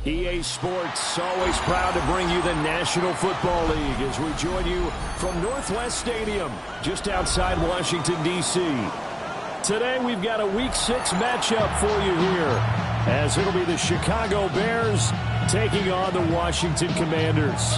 EA Sports, always proud to bring you the National Football League as we join you from Northwest Stadium, just outside Washington, D.C. Today we've got a Week 6 matchup for you here, as it'll be the Chicago Bears taking on the Washington Commanders.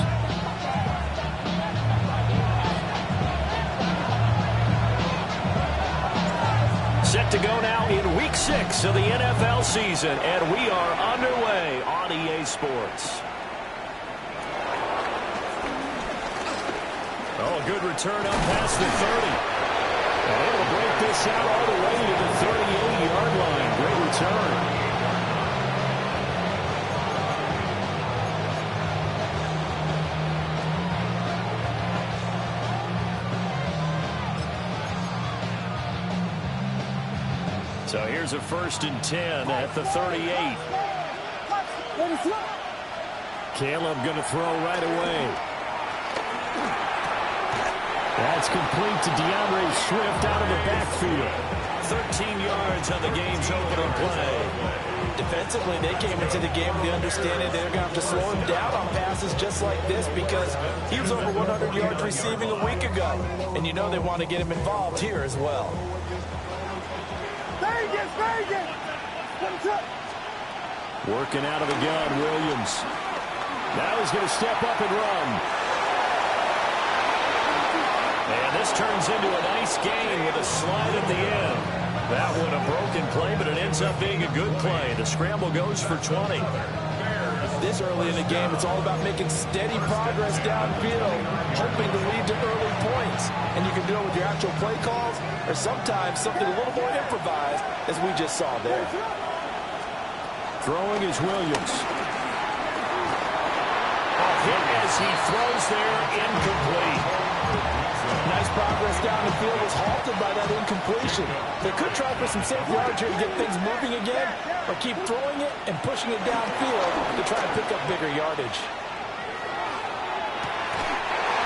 Set to go now in Week 6 of the NFL season, and we are underway on EA Sports. Oh, a good return up past the 30. And able to break this out all the way to the 38-yard line. Great return. So here's a 1st and 10 at the 38. Caleb going to throw right away. That's complete to DeAndre Swift out of the backfield. 13 yards on the game's opening play. Defensively, they came into the game with the understanding they're going to have to slow him down on passes just like this because he was over 100 yards receiving a week ago. And you know they want to get him involved here as well. Working out of the gun, Williams. Now he's going to step up and run. And this turns into a nice gain with a slide at the end. That one a broken play, but it ends up being a good play. The scramble goes for 20. This early in the game, it's all about making steady progress downfield, hoping to lead to early points. And you can do it with your actual play calls or sometimes something a little more improvised, as we just saw there. Throwing is Williams. A hit as he throws there, incomplete. Nice progress down the field was halted by that incompletion. They could try for some safe yards here to get things moving again, or keep throwing it and pushing it downfield to try and pick up bigger yardage.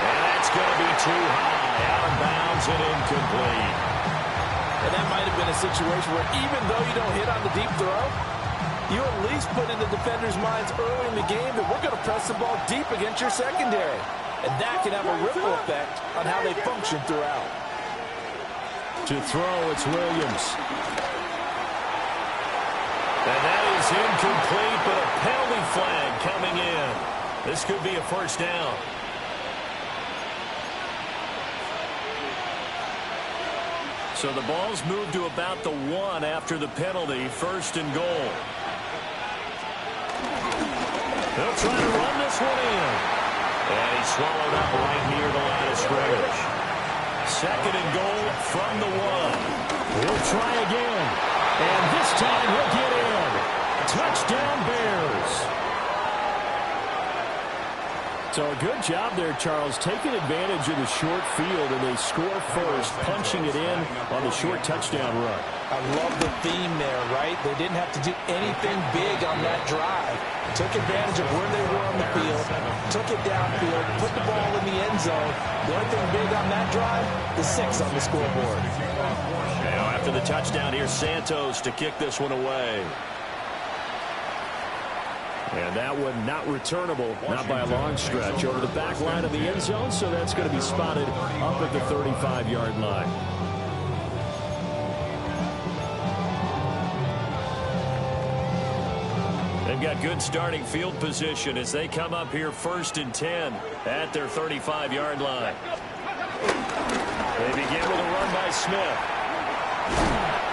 And that's going to be too high, out of bounds and incomplete. And that might have been a situation where even though you don't hit on the deep throw, you at least put in the defenders' minds early in the game that we're going to press the ball deep against your secondary. And that can have a ripple effect on how they function throughout. To throw, it's Williams. And that is incomplete, but a penalty flag coming in. This could be a 1st down. So the ball's moved to about the 1 after the penalty, 1st and goal. They'll try to run this one in. And he's swallowed up right near the line of scrimmage. 2nd and goal from the 1. He'll try again. And this time he'll get in. Touchdown Bears. So a good job there, Charles, taking advantage of the short field, and they score first, punching it in on the short touchdown run. I love the theme there, right? They didn't have to do anything big on that drive. Took advantage of where they were on the field, took it downfield, put the ball in the end zone. The only thing big on that drive, the 6 on the scoreboard. Now after the touchdown, here's Santos to kick this one away. And that one not returnable, not by a long stretch, over the back line of the end zone, so that's going to be spotted up at the 35-yard line. They've got good starting field position as they come up here 1st and 10 at their 35-yard line. They begin with a run by Smith.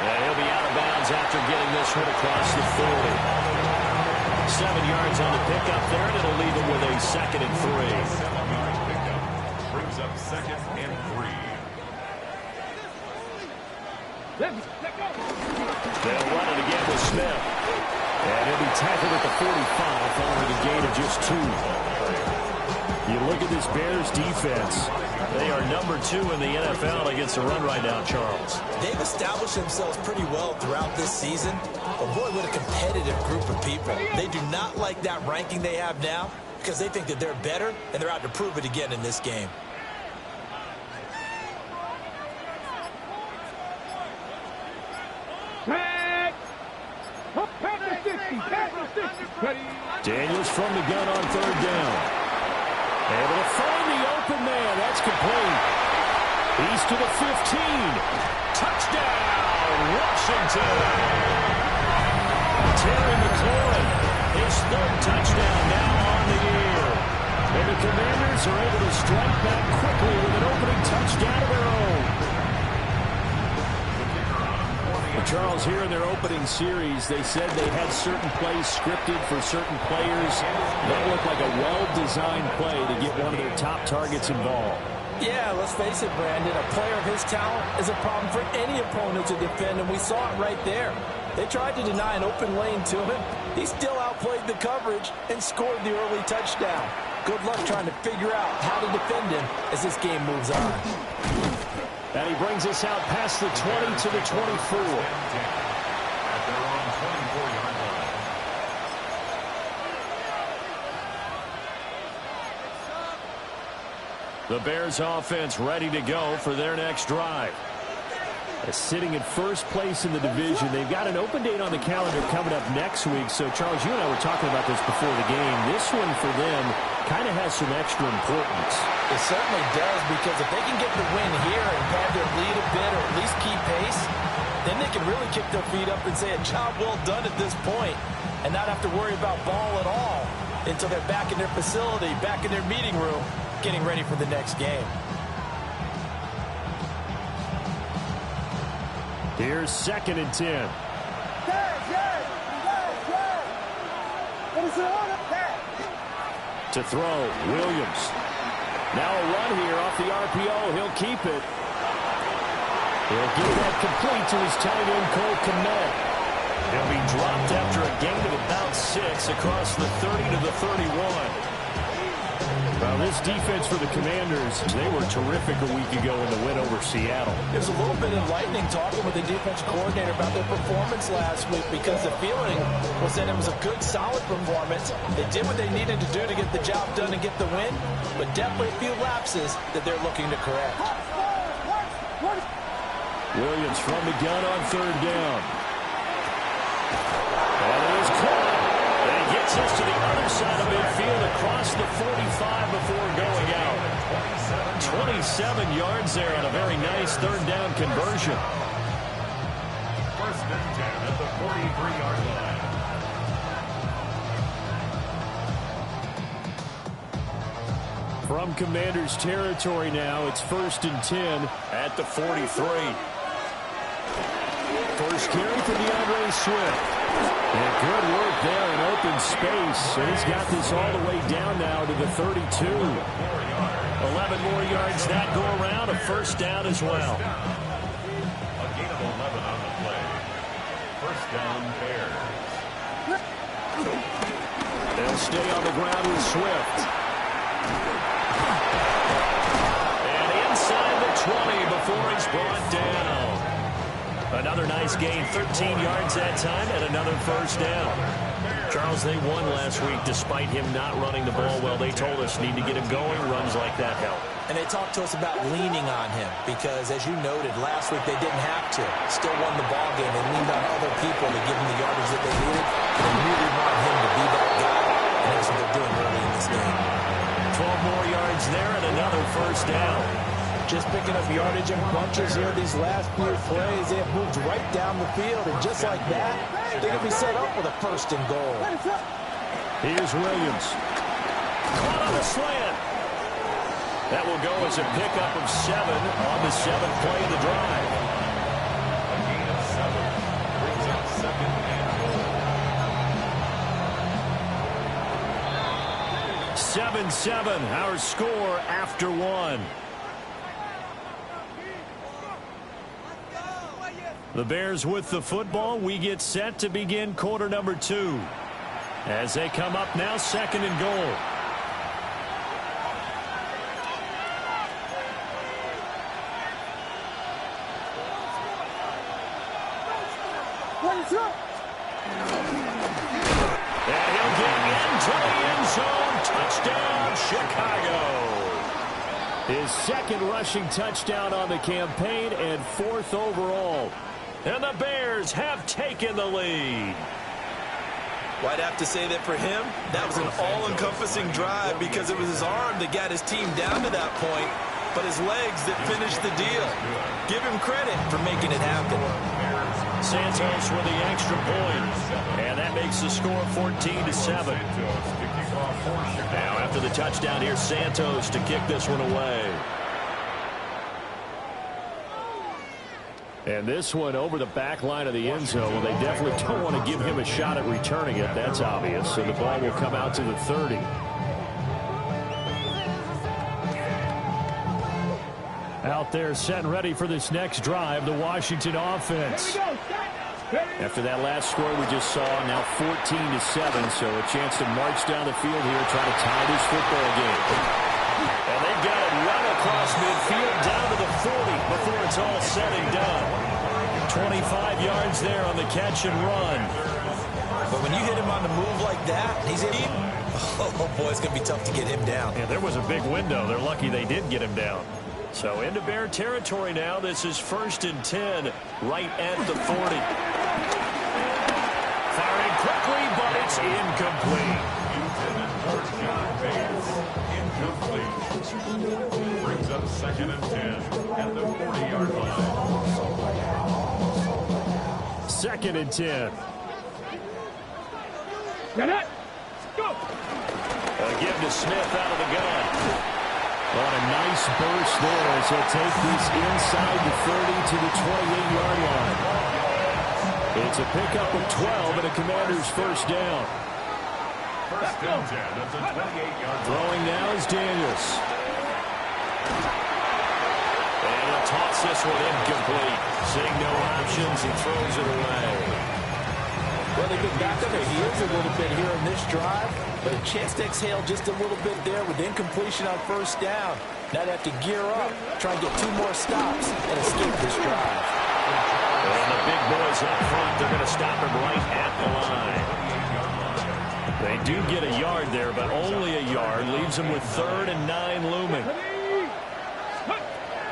And he'll be out of bounds after getting this one across the 40. 7 yards on the pickup there, and it'll leave them with a 2nd and 3. Brings up 2nd and 3. They'll run it again with Smith. And he'll be tackled at the 45 following a gain of just 2. You look at this Bears defense. They are number 2 in the NFL against the run right now, Charles. They've established themselves pretty well throughout this season. But boy, what a competitive group of people. They do not like that ranking they have now because they think that they're better, and they're out to prove it again in this game. Daniels from the gun on 3rd down. Able to find the open man. That's complete. He's to the 15. Touchdown, Washington. Terry McLaurin, his 3rd touchdown now on the year. And the Commanders are able to strike back quickly with an opening touchdown of their own. Charles, here in their opening series, they said they had certain plays scripted for certain players. That looked like a well-designed play to get one of their top targets involved. Yeah, let's face it, Brandon. A player of his talent is a problem for any opponent to defend, and we saw it right there. They tried to deny an open lane to him. He still outplayed the coverage and scored the early touchdown. Good luck trying to figure out how to defend him as this game moves on. And he brings us out past the 20 to the 24. The Bears offense ready to go for their next drive. Sitting in first place in the division. They've got an open date on the calendar coming up next week. So, Charles, you and I were talking about this before the game. This one for them kind of has some extra importance. It certainly does, because if they can get the win here and pad their lead a bit, or at least keep pace, then they can really kick their feet up and say a job well done at this point and not have to worry about ball at all until they're back in their facility, back in their meeting room, getting ready for the next game. Here's 2nd and 10. To throw, Williams. Now a run here off the RPO. He'll keep it. He'll get that complete to his tight end, Cole Kmet. He'll be dropped after a gain of about 6 across the 30 to the 31. Well, this defense for the Commanders, they were terrific a week ago in the win over Seattle. There's a little bit enlightening talking with the defense coordinator about their performance last week, because the feeling was that it was a good, solid performance. They did what they needed to do to get the job done and get the win, but definitely a few lapses that they're looking to correct. Williams from the gun on 3rd down. And it is caught. And he gets us to the other side of midfield across the 45 before going out. 27 yards there on a very nice 3rd down conversion. 1st and 10 at the 43-yard line. From Commanders territory now, it's 1st and 10 at the 43. First carry for DeAndre Swift. And good work there in open space. And he's got this all the way down now to the 32. 11 more yards that go around. A 1st down as well. A gain of 11 on the play. 1st down, Bears. They'll stay on the ground with Swift. And inside the 20 before he's brought down. Another nice gain, 13 yards that time, and another 1st down. Charles, they won last week despite him not running the ball well. They told us need to get him going. Runs like that help. And they talked to us about leaning on him because, as you noted, last week they didn't have to. Still won the ball game. They leaned on other people to give them the yardage that they needed. They really want him to be that guy, and that's what they're doing early in this game. 12 more yards there and another 1st down. Just picking up yardage in bunches here these last few plays. They have moved right down the field, and just like that, they're going to be set up with a 1st and goal. Here's Williams. Caught on the slant. That will go as a pickup of 7 on the 7th play of the drive. A gain of 7 brings up 2nd and goal. 7-7, our score after 1. The Bears with the football. We get set to begin quarter number 2. As they come up now, 2nd and goal. And he'll get into the end zone. Touchdown, Chicago. His 2nd rushing touchdown on the campaign and 4th overall. And the Bears have taken the lead. Well, I'd have to say that for him, that was an all-encompassing drive because it was his arm that got his team down to that point, but his legs that finished the deal. Give him credit for making it happen. Santos with the extra point, and that makes the score 14-7. Now after the touchdown, here's Santos to kick this one away. And this one over the back line of the end zone. Well, they definitely don't want to give him a shot at returning it. That's obvious. So the ball will come out to the 30. Out there set and ready for this next drive, the Washington offense. After that last score we just saw, now 14-7, so a chance to march down the field here, try to tie this football game. And they've got it run across midfield down to the 40 before it's all said and done. 25 yards there on the catch and run. But when you hit him on the move like that, he's in. Oh boy, it's going to be tough to get him down. Yeah, there was a big window. They're lucky they did get him down. So into Bear territory now. This is 1st and 10, right at the 40. Firing quickly, but it's incomplete. Incomplete. Brings up 2nd and 10 at the 40-yard line. 2nd and 10. Got it. Go. Give to Smith out of the gun. On a nice burst there as he'll take this inside the 30 to the 28-yard line. It's a pickup of 12 and a Commander's first down. 1st and 10 at the 28-yard line. Throwing now is Daniels. And he'll toss this one incomplete. Seeing no options, he throws it away. Well, they've been back on their heels a little bit here in this drive, but a chance to exhale just a little bit there with incompletion on 1st down. Now they have to gear up, try and get 2 more stops, and escape this drive. And the big boys up front, they're going to stop him right at the line. They do get a yard there, but only a yard. Leaves them with 3rd and 9 looming.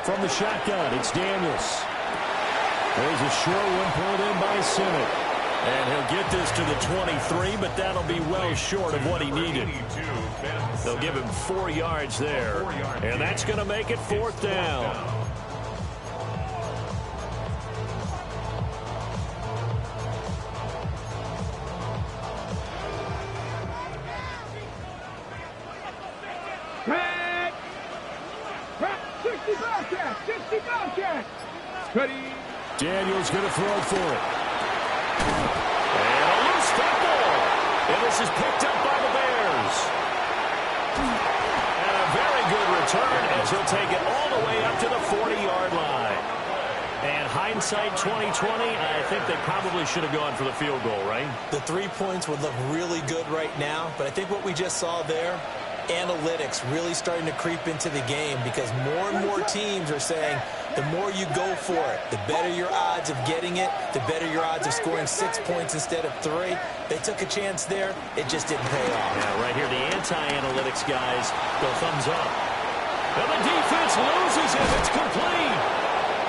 From the shotgun, it's Daniels. There's a short one pulled in by Simmons. And he'll get this to the 23, but that'll be well short of what he needed. They'll give him 4 yards there, and that's going to make it 4th down. Crack. 60 Bobcat. 60 Bobcat. Ready. Daniels going to throw for it. And a loose football. And this is picked up by the Bears. And a very good return as he'll take it all the way up to the 40-yard line. And hindsight 2020, I think they probably should have gone for the field goal, right? The 3 points would look really good right now, but I think what we just saw there, analytics really starting to creep into the game because more and more teams are saying the more you go for it, the better your odds of getting it, the better your odds of scoring 6 points instead of 3. They took a chance there. It just didn't pay off. Yeah, right here, the anti-analytics guys go thumbs up. And the defense loses it. It's complete.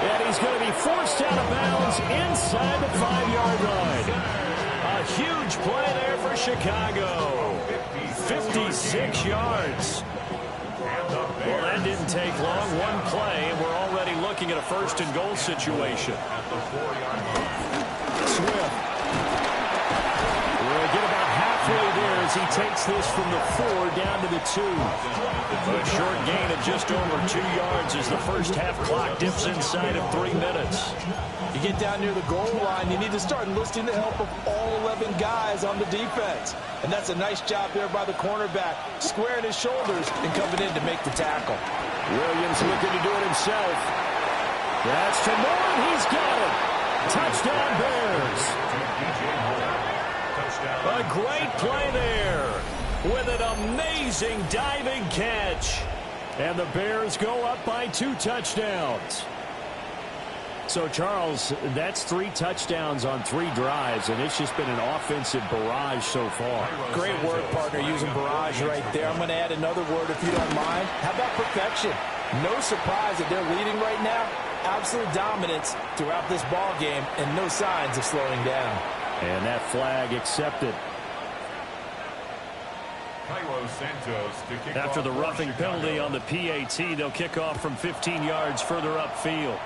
And he's going to be forced out of bounds inside the 5-yard line. A huge play there for Chicago. 56 yards. Well, that didn't take long. One play, and we're already looking at a 1st and goal situation. Swift. We'll get about halfway there as he takes this from the 4 down to the 2. A short gain of just over 2 yards as the first half clock dips inside of 3 minutes. You get down near the goal line, you need to start enlisting the help of all 11 guys on the defense. And that's a nice job there by the cornerback, squaring his shoulders and coming in to make the tackle. Williams looking to do it himself. That's to Moore, he's got it. Touchdown Bears. First down. A great play there with an amazing diving catch. And the Bears go up by 2 touchdowns. So, Charles, that's 3 touchdowns on 3 drives, and it's just been an offensive barrage so far. Great word, partner, using barrage right there. I'm going to add another word if you don't mind. How about perfection? No surprise that they're leading right now. Absolute dominance throughout this ball game and no signs of slowing down. And that flag accepted. Cairo Santos to kick After off the for roughing Chicago. penalty on the PAT, they'll kick off from 15 yards further upfield.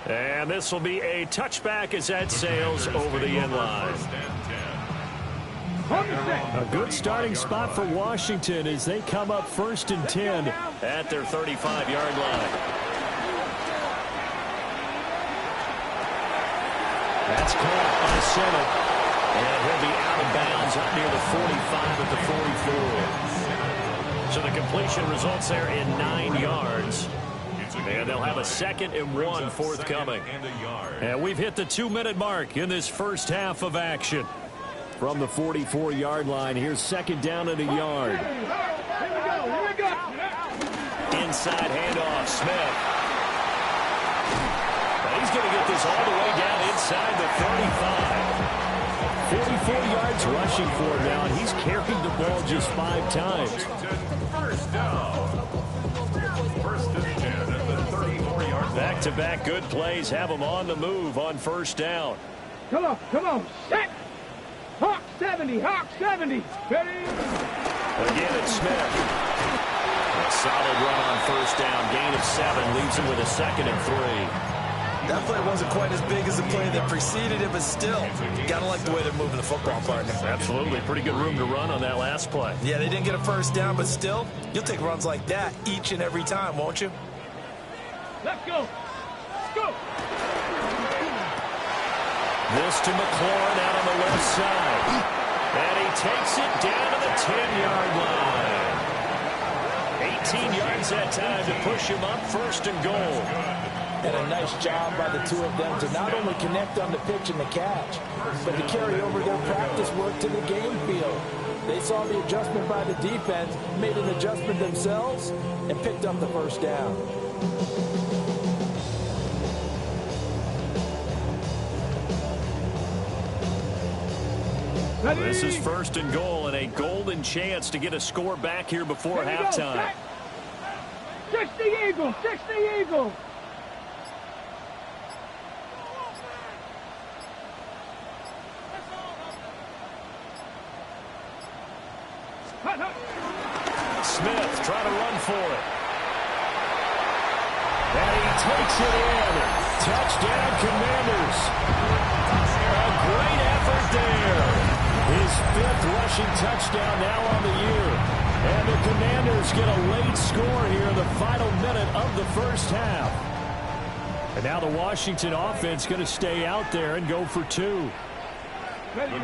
And this will be a touchback as that sails over the end line. First and 10. A good starting spot for Washington as they come up 1st and 10 at their 35-yard line. That's caught by Senate. And he'll be out of bounds up near the 45 at the 44. So the completion results there in 9 yards. And they'll have a 2nd and 1 forthcoming. And we've hit the 2-minute mark in this first half of action. From the 44-yard line, here's 2nd down and a yard. Here we go. Inside handoff, Smith. And he's going to get this all the way down inside the 35. 44 yards rushing for him now, and he's carried the ball just 5 times. First down. First and 10 at the 34-yard line. Back-to-back good plays have them on the move on 1st down. Come on. Set. Hawk 70. Ready? Again, it's Smith. A solid run on 1st down. Gain of 7 leaves him with a 2nd and 3. That play wasn't quite as big as the play that preceded it, but still, gotta like the way they're moving the football, partner. Absolutely. Pretty good room to run on that last play. Yeah, they didn't get a 1st down, but still, you'll take runs like that each and every time, won't you? Let's go. Go. This to McLaurin out on the left side. And he takes it down to the 10-yard line. 18 yards that time to push him up 1st and goal. And a nice job by the 2 of them to not only connect on the pitch and the catch, but to carry over their practice work to the game field. They saw the adjustment by the defense, made an adjustment themselves, and picked up the 1st down. Ready? This is 1st and goal and a golden chance to get a score back here before Here we go. halftime. 60 Eagles. Smith trying to run for it. And he takes it in. Touchdown, Commanders. A great effort there. His 5th rushing touchdown now on the year. And the Commanders get a late score here in the final minute of the 1st half. And now the Washington offense going to stay out there and go for 2. Ready?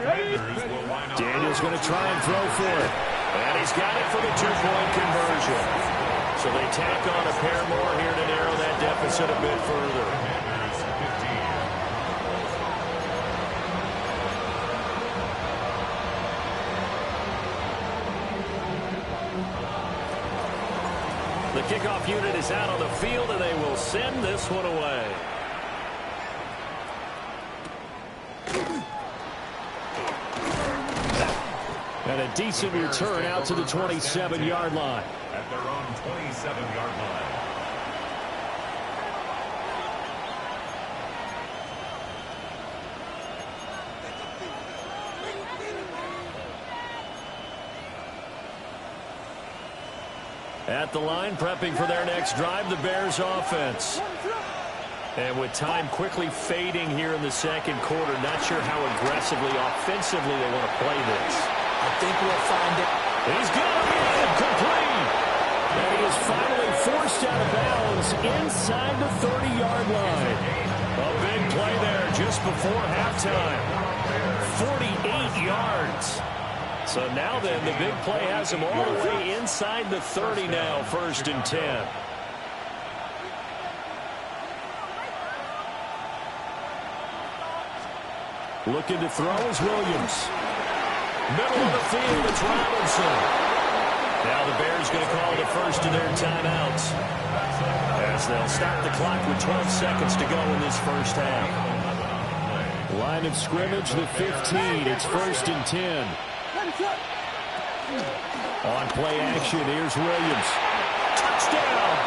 Daniel's going to try and throw for it. And he's got it for the 2-point conversion. So they tack on a pair more here to narrow that deficit a bit further. The kickoff unit is out on the field, and they will send this one away. And a decent return out to the 27-yard line. At their own 27-yard line. At the line, prepping for their next drive, the Bears offense. And with time quickly fading here in the 2nd quarter, not sure how aggressively, offensively they want to play this. I think we'll find it. He's got it, complete. And he is finally forced out of bounds inside the 30-yard line. A big play there just before halftime. 48 yards. So now then, the big play has him all the way inside the 30 now, 1st and 10. Looking to throw is Williams. Middle of the field, it's Robinson. Now the Bears going to call the first of their timeouts, as they'll stop the clock with 12 seconds to go in this first half. Line of scrimmage, the 15. It's 1st and 10. On play action, here's Williams. Touchdown!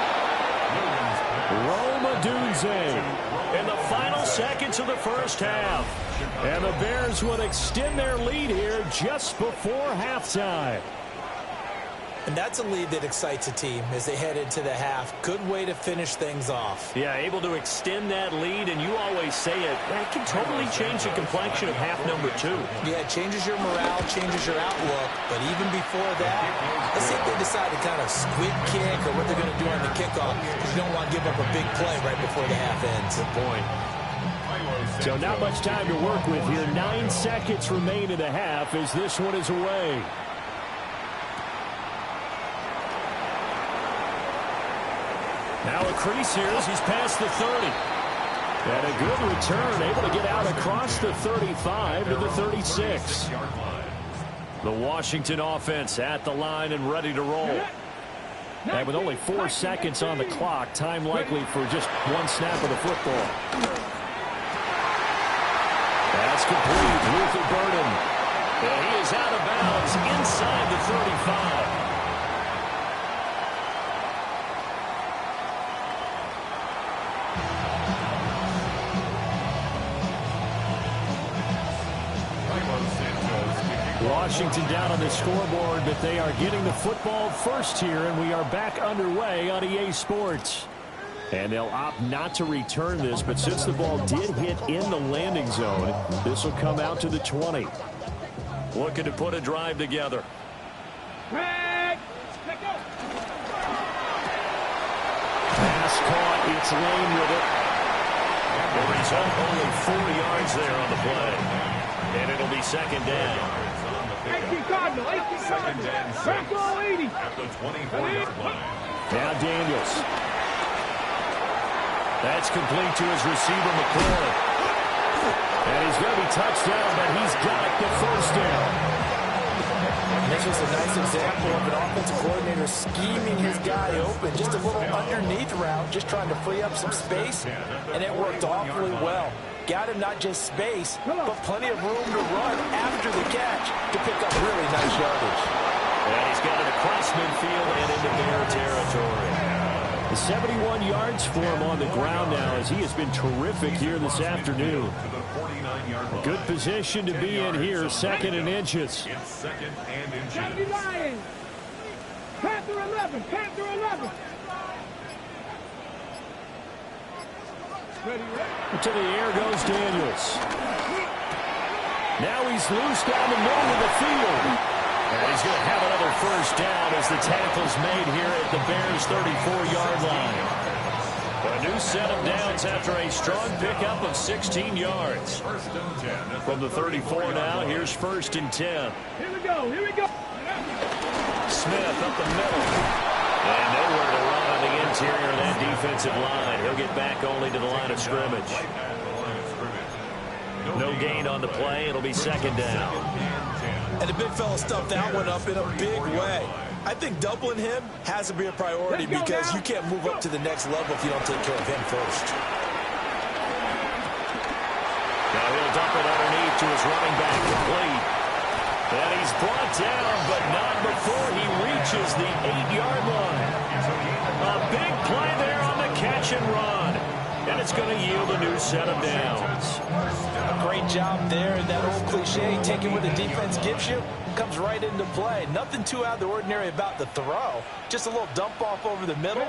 Rome Odunze in the final seconds of the first half. And the Bears would extend their lead here just before halftime. And that's a lead that excites a team as they head into the half. Good way to finish things off. Yeah, able to extend that lead, and you always say it, that can totally change the complexion of half number 2. Yeah, it changes your morale, changes your outlook. But even before that, let's see if they decide to kind of squid kick or what they're going to do on the kickoff, because you don't want to give up a big play right before the half ends. Good point. So not much time to work with here. 9 seconds remain in the half as this one is away. Now a crease here as he's past the 30. And a good return, able to get out across the 35 to the 36. The Washington offense at the line and ready to roll. And with only 4 seconds on the clock, time likely for just one snap of the football. That's complete. Luther Burden. And he is out of bounds inside the 35. Washington down on the scoreboard, but they are getting the football first here, and we are back underway on EA Sports. And they'll opt not to return this, but since the ball did hit in the landing zone, this will come out to the 20. Looking to put a drive together. Pass Caught, it's Lane with it. The result, only 4 yards there on the play. And it'll be 2nd down. 18 Cardinal, 18 Cardinal. Back all 80. At the 24-yard line. Now Daniels. That's complete to his receiver, McCoy. And he's going to be touched down, but he's got the first down. This was a nice example of an offensive coordinator scheming his guy open. Just a little underneath route, just trying to free up some space, and it worked awfully well. Got him not just space, but plenty of room to run after the catch to pick up really nice yardage. And he's got it across midfield and into Bear territory. 71 yards for him on the ground now as he has been terrific here this afternoon. A good position to be in here, 2nd and inches. It's 2nd and inches. Sandy Lions. Panther 11. Panther 11. Ready. To the air goes Daniels. Now he's loose down the middle of the field. And he's going to have another first down as the tackle's made here at the Bears' 34-yard line. A new set of downs after a strong pickup of 16 yards. From the 34 now, here's 1st and 10. Here we go. Here we go. Smith up the middle. And nowhere to run on the interior of that defensive line. He'll get back only to the line of scrimmage. No gain on the play. It'll be 2nd down. And the big fella stuffed that one up in a big way. I think doubling him has to be a priority because you can't move up to the next level if you don't take care of him first. Now he'll dump it underneath to his running back, complete. And he's brought down, but not before he reaches the 8-yard line. A big play there on the catch and run. And it's going to yield a new set of downs. A great job there. And that old cliche, taking what the defense gives you, comes right into play. Nothing too out of the ordinary about the throw. Just a little dump off over the middle.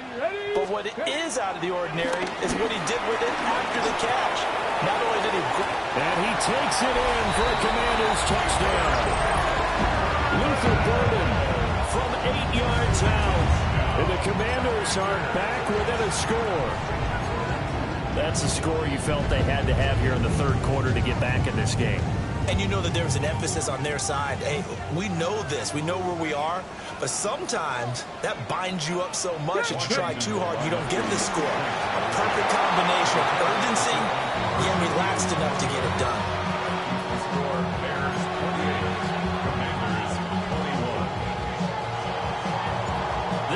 But what is out of the ordinary is what he did with it after the catch. Not only did he... And he takes it in for a Commanders touchdown. Luther Burden from 8 yards out. And the Commanders are back within a score. That's a score you felt they had to have here in the 3rd quarter to get back in this game. And you know that there's an emphasis on their side. Hey, we know this. We know where we are. But sometimes that binds you up so much that you try too hard, you don't get the score. A perfect combination of urgency and relaxed enough to get it done.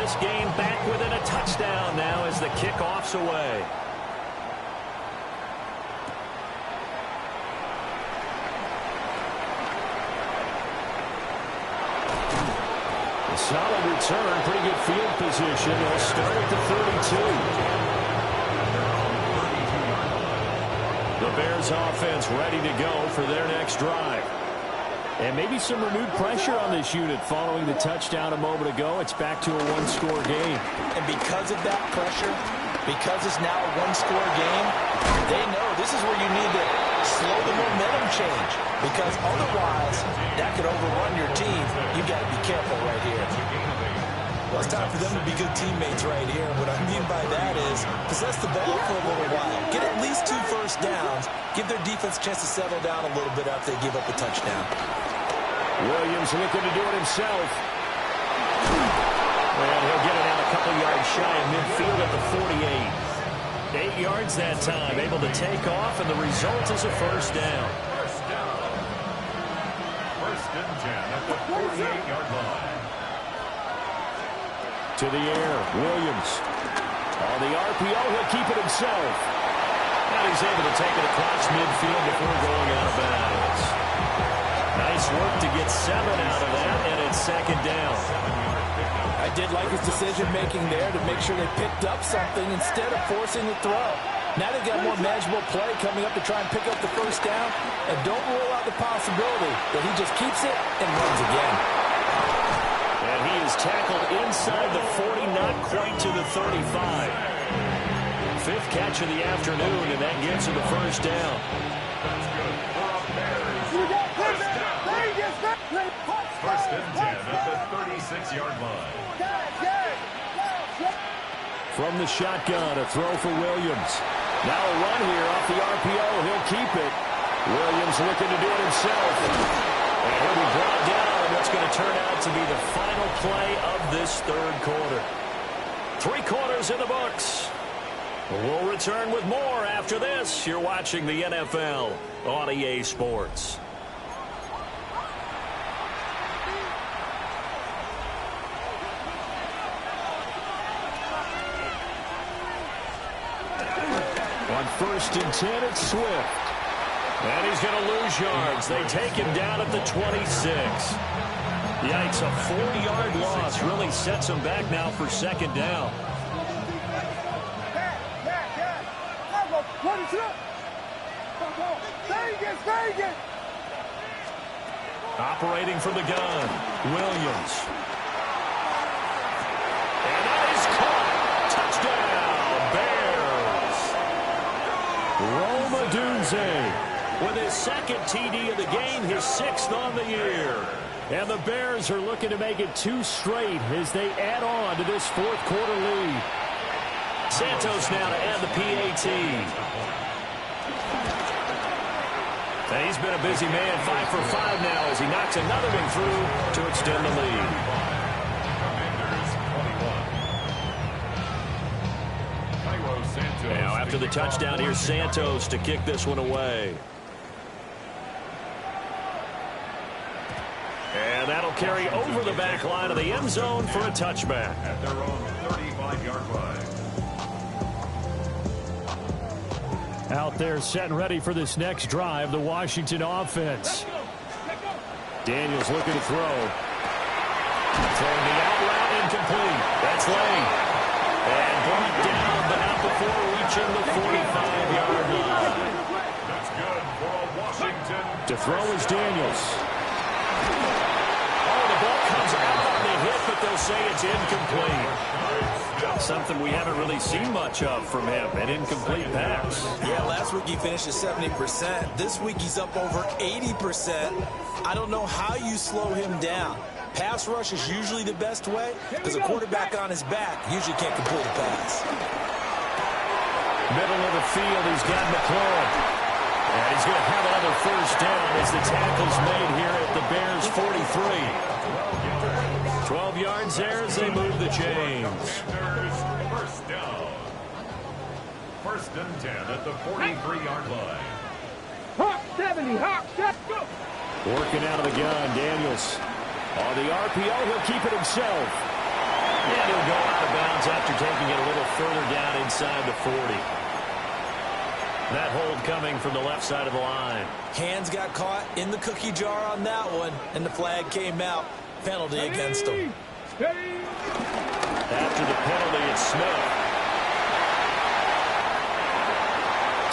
this game back within a touchdown now as the kickoff's away. A solid return, pretty good field position. They'll start at the 32. The Bears offense ready to go for their next drive. And maybe some renewed pressure on this unit following the touchdown a moment ago. It's back to a one-score game. And because of that pressure, because it's now a one-score game, they know this is where you need to slow the momentum change. Because otherwise, that could overrun your team. You've got to be careful right here. Well, it's time for them to be good teammates right here. What I mean by that is possess the ball for a little while. Get at least 2 first downs. Give their defense a chance to settle down a little bit after they give up a touchdown. Williams looking to do it himself. And he'll get it out a couple yards shy of midfield at the 48. 8 yards that time, able to take off, and the result is a first down. First down. First and 10 at the 48-yard line. To the air, Williams. On the RPO, he'll keep it himself. And he's able to take it across midfield before going out of bounds. Nice work to get 7 out of that, and it's second down. I did like his decision-making there to make sure they picked up something instead of forcing the throw. Now they've got more manageable play coming up to try and pick up the first down, and don't rule out the possibility that he just keeps it and runs again. And he is tackled inside the 40, not quite to the 35. 5th catch of the afternoon, and that gets him the first down. That's good for a Bears. First down. First and 10 at the 36-yard line. From the shotgun, a throw for Williams. Now a run here off the RPO. He'll keep it. Williams looking to do it himself. And he'll be brought down, and that's going to turn out to be the final play of this third quarter. 3 quarters in the books. We'll return with more after this. You're watching the NFL on EA Sports. On first and 10, it's Swift. And he's going to lose yards. They take him down at the 26. Yikes, a 4-yard loss really sets him back now for second down. Operating from the gun, Williams. And that is caught. Touchdown, Bears. Rome Odunze with his 2nd TD of the game, his 6th on the year. And the Bears are looking to make it 2 straight as they add on to this 4th quarter lead. Santos now to add the PAT. And he's been a busy man, 5 for 5 now as he knocks another one through to extend the lead. Now after the touchdown, here's Santos to kick this one away. And that'll carry over the back line of the end zone for a touchback. At their own 35-yard line. Out there set and ready for this next drive, the Washington offense. Daniels looking to throw. Throwing the out route, incomplete. That's Lane. And brought down, but not before reaching the 45-yard line. That's good for a Washington. To throw is Daniels. Oh, the ball comes out on the hit, but they'll say it's incomplete. Something we haven't really seen much of from him, an incomplete pass. Yeah, last week he finished at 70%. This week he's up over 80%. I don't know how you slow him down. Pass rush is usually the best way because a quarterback on his back usually can't complete a pass. Middle of the field, he's got McLaurin. And he's going to have another first down as the tackle's made here at the Bears' 43. 12 yards there as they move the chains. First down. First and 10 at the 43-yard line. Hawk 70, Hawk 70. Working out of the gun, Daniels. On the RPO, he'll keep it himself. And he'll go out of bounds after taking it a little further down inside the 40. That hold coming from the left side of the line. Hands got caught in the cookie jar on that one, and the flag came out. Penalty against him. After the penalty, it's Smith.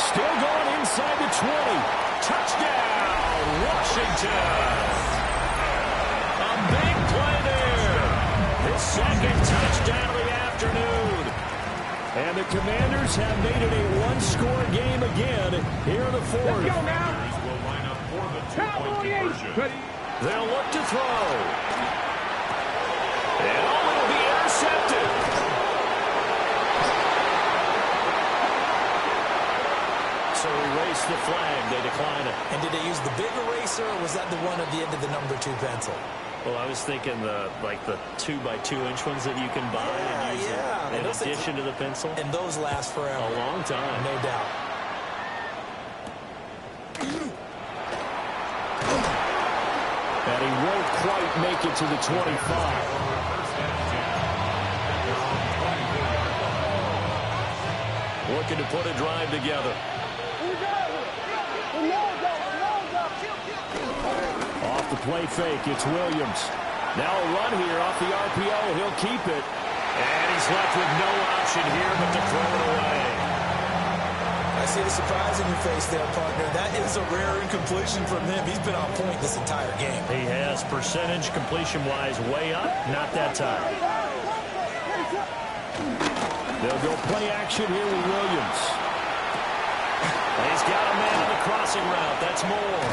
Still going inside the 20. Touchdown, Washington. A big play there. His second touchdown of the afternoon. And the Commanders have made it a one-score game again here in the fourth. Will line up for the two-point conversion. They'll look to throw. And will be intercepted. So erase the flag. They decline it. And did they use the big eraser, or was that the one at the end of the number 2 pencil? Well, I was thinking the 2x2-inch ones that you can buy and use in addition to the pencil. And those last forever. A long time. No doubt. And he won't quite make it to the 25. Looking to put a drive together. Off the play fake, it's Williams. Now a run here off the RPO. He'll keep it. And he's left with no option here but to throw it away. I see the surprise in your face there, partner. That is a rare incompletion from him. He's been on point this entire game. He has percentage completion-wise way up. Not that time. They'll go play action here with Williams. And he's got a man on the crossing route. That's Moore.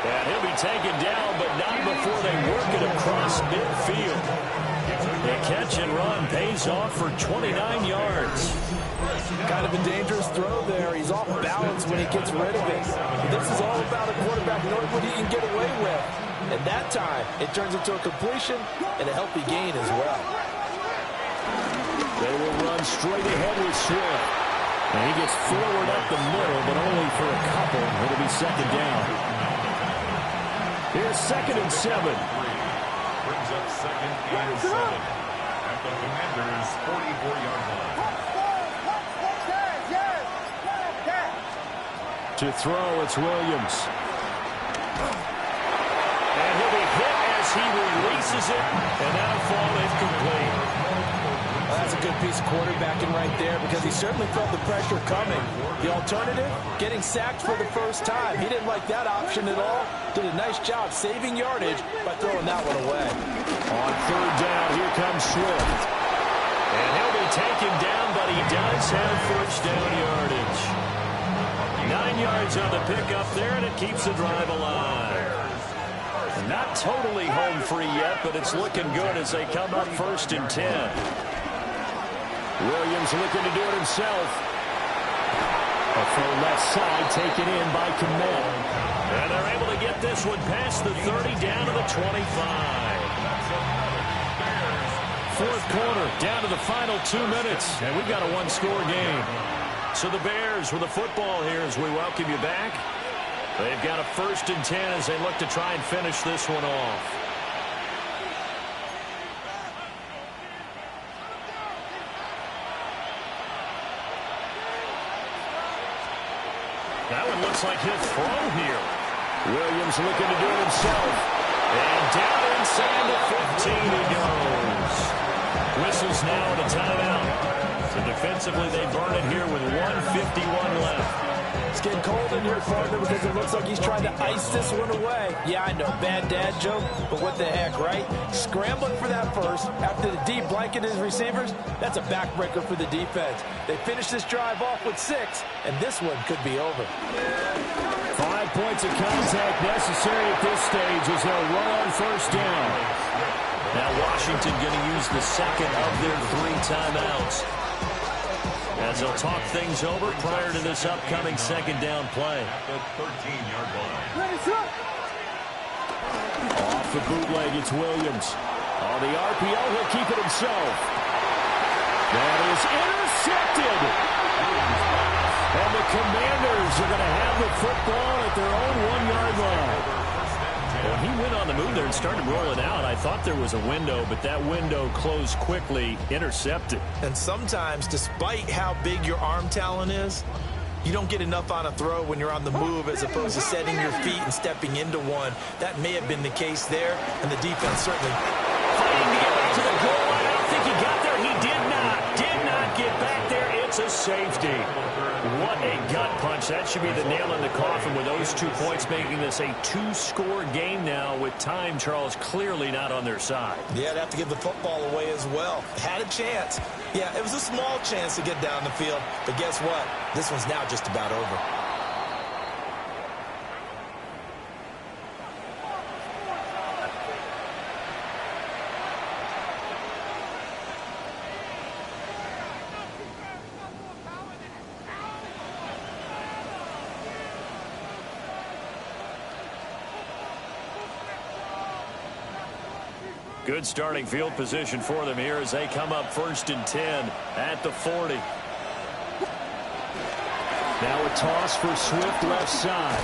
And he'll be taken down, but not before they work it across midfield. The catch and run pays off for 29 yards. Kind of a dangerous throw there. He's off balance when he gets rid of it. This is all about a quarterback knowing what he can get away with. And that time, it turns into a completion and a healthy gain as well. They will run straight ahead with Swift. And he gets forward up the middle, but only for a couple. It'll be second down. Here's 2nd and 7. Brings up 2nd and 7 at the Commanders' 44-yard line. To throw, it's Williams. And he'll be hit as he releases it, and that'll fall incomplete. Well, that's a good piece of quarterbacking right there because he certainly felt the pressure coming. The alternative, getting sacked for the first time. He didn't like that option at all. Did a nice job saving yardage by throwing that one away. On 3rd down, here comes Swift. And he'll be taken down, but he does have first down yardage. 9 yards on the pickup there, and it keeps the drive alive. Not totally home free yet, but it's looking good as they come up 1st and 10. Williams looking to do it himself. A full left side taken in by Kmet. And they're able to get this one past the 30 down to the 25. 4th quarter, down to the final 2 minutes, and we've got a one-score game. So the Bears with the football here as we welcome you back. They've got a 1st and 10 as they look to try and finish this one off. That one looks like he'll throw here. Williams looking to do it himself. And down inside the 15 he goes. Whistles now at a timeout. So defensively, they burn it here with 1:51 left. It's getting cold in here, partner, because it looks like he's trying to ice this one away. Yeah, I know, bad dad joke, but what the heck, right? Scrambling for that first after the deep blanket his receivers, that's a backbreaker for the defense. They finish this drive off with 6, and this one could be over. 5 points of contact necessary at this stage as they'll run on first down. Now Washington going to use the second of their 3 timeouts as they'll talk things over prior to this upcoming second down play. The 13-yard line. Off the bootleg, it's Williams. On the RPO, he'll keep it himself. That is intercepted. And the Commanders are going to have the football at their own 1-yard line. Well, he went on the move there and started rolling out. I thought there was a window, but that window closed quickly, intercepted. And sometimes, despite how big your arm talent is, you don't get enough on a throw when you're on the move as opposed to setting your feet and stepping into one. That may have been the case there, and the defense certainly fighting to get back to the goal line. I don't think he got there. He did not get back there. It's a safety. What a gut punch. That should be the nail in the coffin with those 2 points, making this a 2-score game now with time, Charles, clearly not on their side. Yeah, they'd have to give the football away as well. Had a chance. Yeah, it was a small chance to get down the field, but guess what? This one's now just about over. Good starting field position for them here as they come up 1st and 10 at the 40. Now a toss for Swift left side.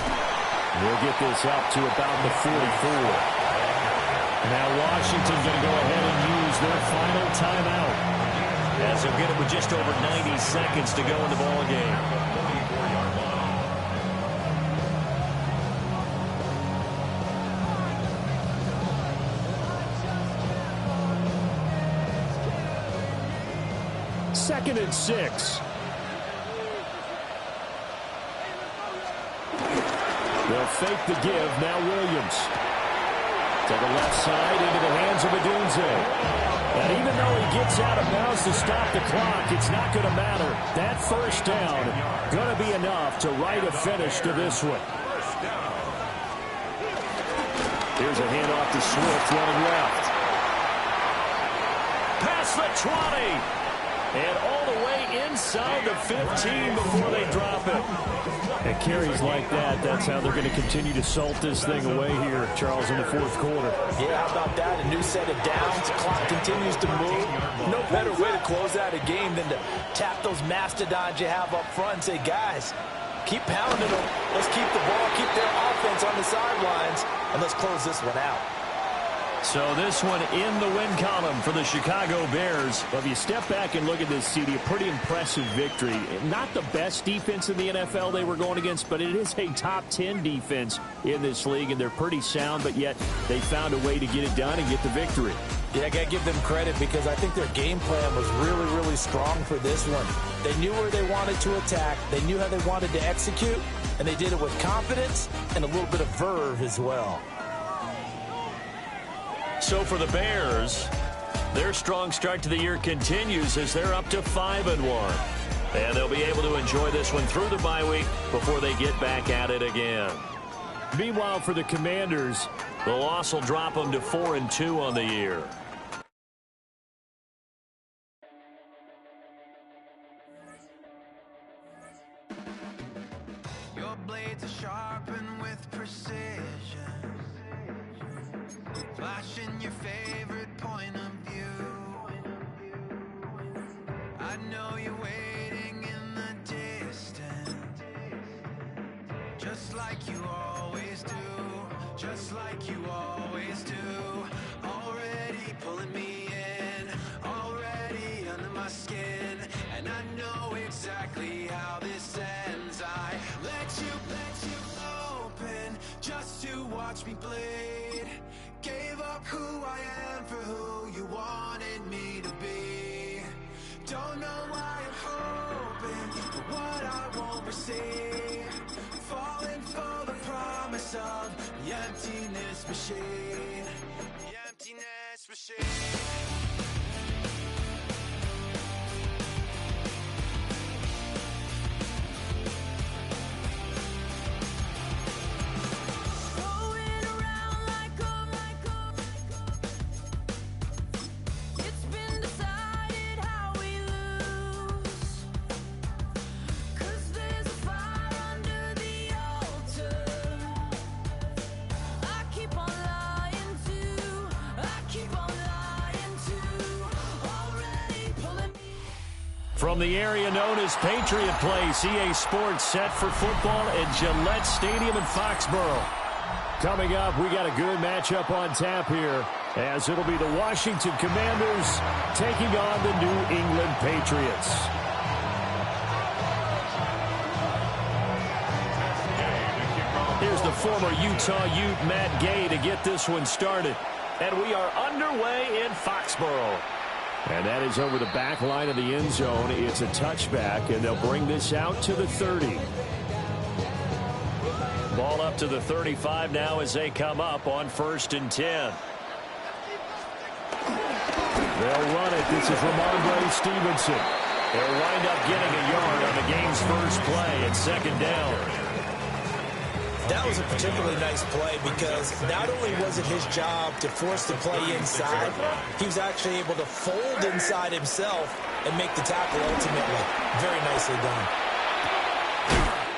We'll get this up to about the 44. Now Washington going to go ahead and use their final timeout as they'll get it with just over 90 seconds to go in the ball game. Second and 6. They'll fake the give. Now Williams. To the left side into the hands of Odunze. And even though he gets out of bounds to stop the clock, it's not going to matter. That first down going to be enough to write a finish to this one. Here's a handoff to Swift running left. Past the 20. And all the way inside the 15 before they drop it. And carries like that, that's how they're going to continue to salt this thing away here, Charles, in the 4th quarter. Yeah, how about that? A new set of downs. The clock continues to move. No better way to close out a game than to tap those mastodons you have up front and say, guys, keep pounding them. Let's keep the ball, keep their offense on the sidelines, and let's close this one out. So this one in the win column for the Chicago Bears. Well, if you step back and look at this, CD, a pretty impressive victory. Not the best defense in the NFL they were going against, but it is a top 10 defense in this league, and they're pretty sound, but yet they found a way to get it done and get the victory. Yeah, I got to give them credit because I think their game plan was really, really strong for this one. They knew where they wanted to attack. They knew how they wanted to execute, and they did it with confidence and a little bit of verve as well. So for the Bears, their strong start to the year continues as they're up to 5-1. And they'll be able to enjoy this one through the bye week before they get back at it again. Meanwhile, for the Commanders, the loss will drop them to 4-2 on the year. Your blades are sharpened with precision. Flashing your favorite point of view. I know you're waiting in the distance, just like you always do, just like you always do. Already pulling me in, already under my skin, and I know exactly how this ends. I let you open just to watch me bleed. Gave up who I am for who you wanted me to be. Don't know why I'm hoping for what I won't receive. Falling for the promise of the emptiness machine. The emptiness machine. From the area known as Patriot Place, EA Sports set for football at Gillette Stadium in Foxborough. Coming up, we got a good matchup on tap here, as it'll be the Washington Commanders taking on the New England Patriots. Here's the former Utah Ute, Matt Gay, to get this one started. And we are underway in Foxborough. And that is over the back line of the end zone. It's a touchback, and they'll bring this out to the 30. Ball up to the 35 now as they come up on 1st and 10. They'll run it. This is Ramondre Stevenson. They'll wind up getting a yard on the game's first play at 2nd down. That was a particularly nice play because not only was it his job to force the play inside, he was actually able to fold inside himself and make the tackle ultimately. Very nicely done.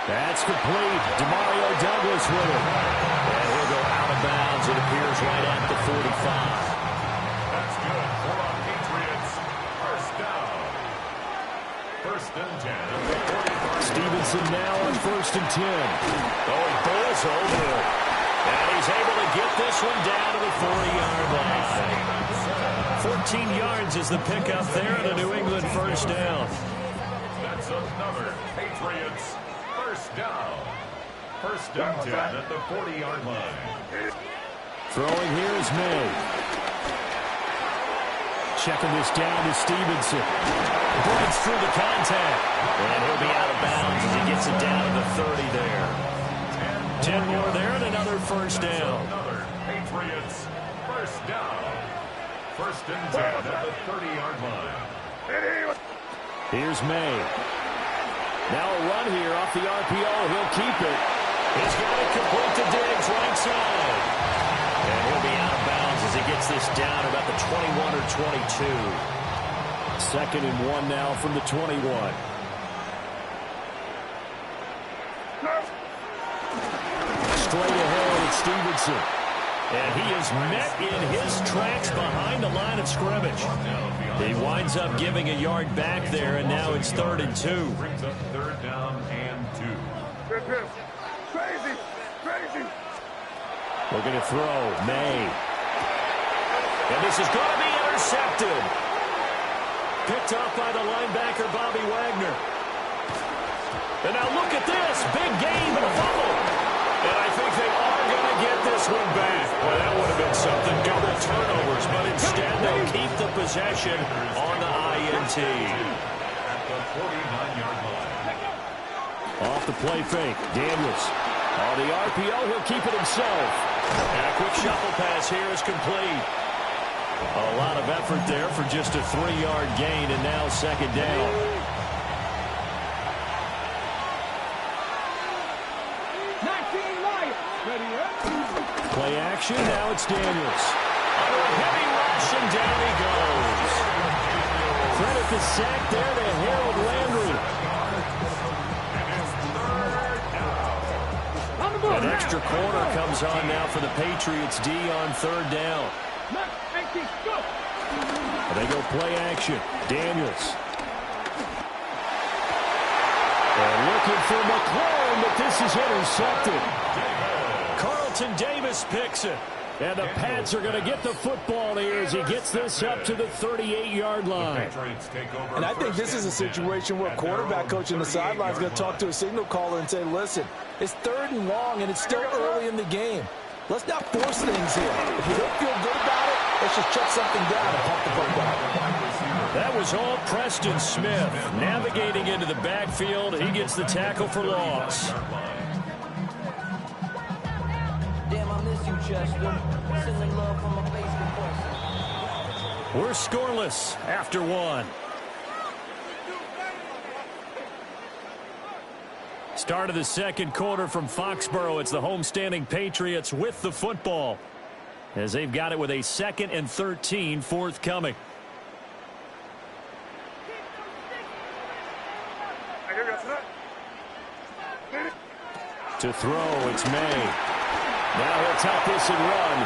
That's complete. Demario Douglas with it. And he'll go out of bounds. It appears right at the 45. That's good for our Patriots. 1st down. 1st and 10 at the 45. Stevenson now on 1st and 10. Oh, he bowls over it. And he's able to get this one down to the 40-yard line. 14 yards is the pickup there and a New England 1st down. That's another Patriots 1st down. 1st and 10 at the 40-yard line. Throwing here is May. Checking this down to Stevenson. Breaks through the contact. And he'll be out of bounds as he gets it down to the 30 there. 10 more there and another 1st down. Another Patriots 1st down. 1st and 10 at the 30-yard line. Here's May. Now a run here off the RPO. He'll keep it. He's got it complete to Diggs right side. And he'll be out of bounds as he gets this down about the 21 or 22. 2nd and 1 now from the 21. Straight ahead, it's Stevenson. And he is met in his tracks behind the line of scrimmage. He winds up giving a yard back there, and now it's 3rd and 2. Brings up 3rd down and 2. Crazy. Looking to throw, May. And this is going to be intercepted. Picked off by the linebacker, Bobby Wagner. And now look at this. Big gain, but a fumble. And I think they are going to get this one back. Well, that would have been something. Double turnovers, but instead they'll keep the possession on the INT. At the 49-yard line. Off the play fake, Daniels. On the RPO, he'll keep it himself. And a quick shuffle pass here is complete. A lot of effort there for just a 3-yard gain, and now 2nd down. Play action, now it's Daniels. Under a heavy rush, and down he goes. Credit the sack there to Harold Landry. An extra corner comes on now for the Patriots D on 3rd down. They go play action. Daniels. And looking for McLaurin, but this is intercepted. Carlton Davis picks it. And the Pats are going to get the football here as he gets this up to the 38-yard line. And I think this is a situation where a quarterback coach on the sideline is going to talk to a signal caller and say, listen, it's 3rd and long, and it's still early in the game. Let's not force things here. If you don't feel good about it, let's just check something down and pump the football. That was all Preston Smith. Navigating into the backfield, he gets the tackle for loss. Damn, I miss you, Chester. Sending love from a Facebook person. We're scoreless after 1. Start of the 2nd quarter from Foxborough. It's the homestanding Patriots with the football, as they've got it with a 2nd and 13 forthcoming. To throw, it's May. Now he'll tuck this and run.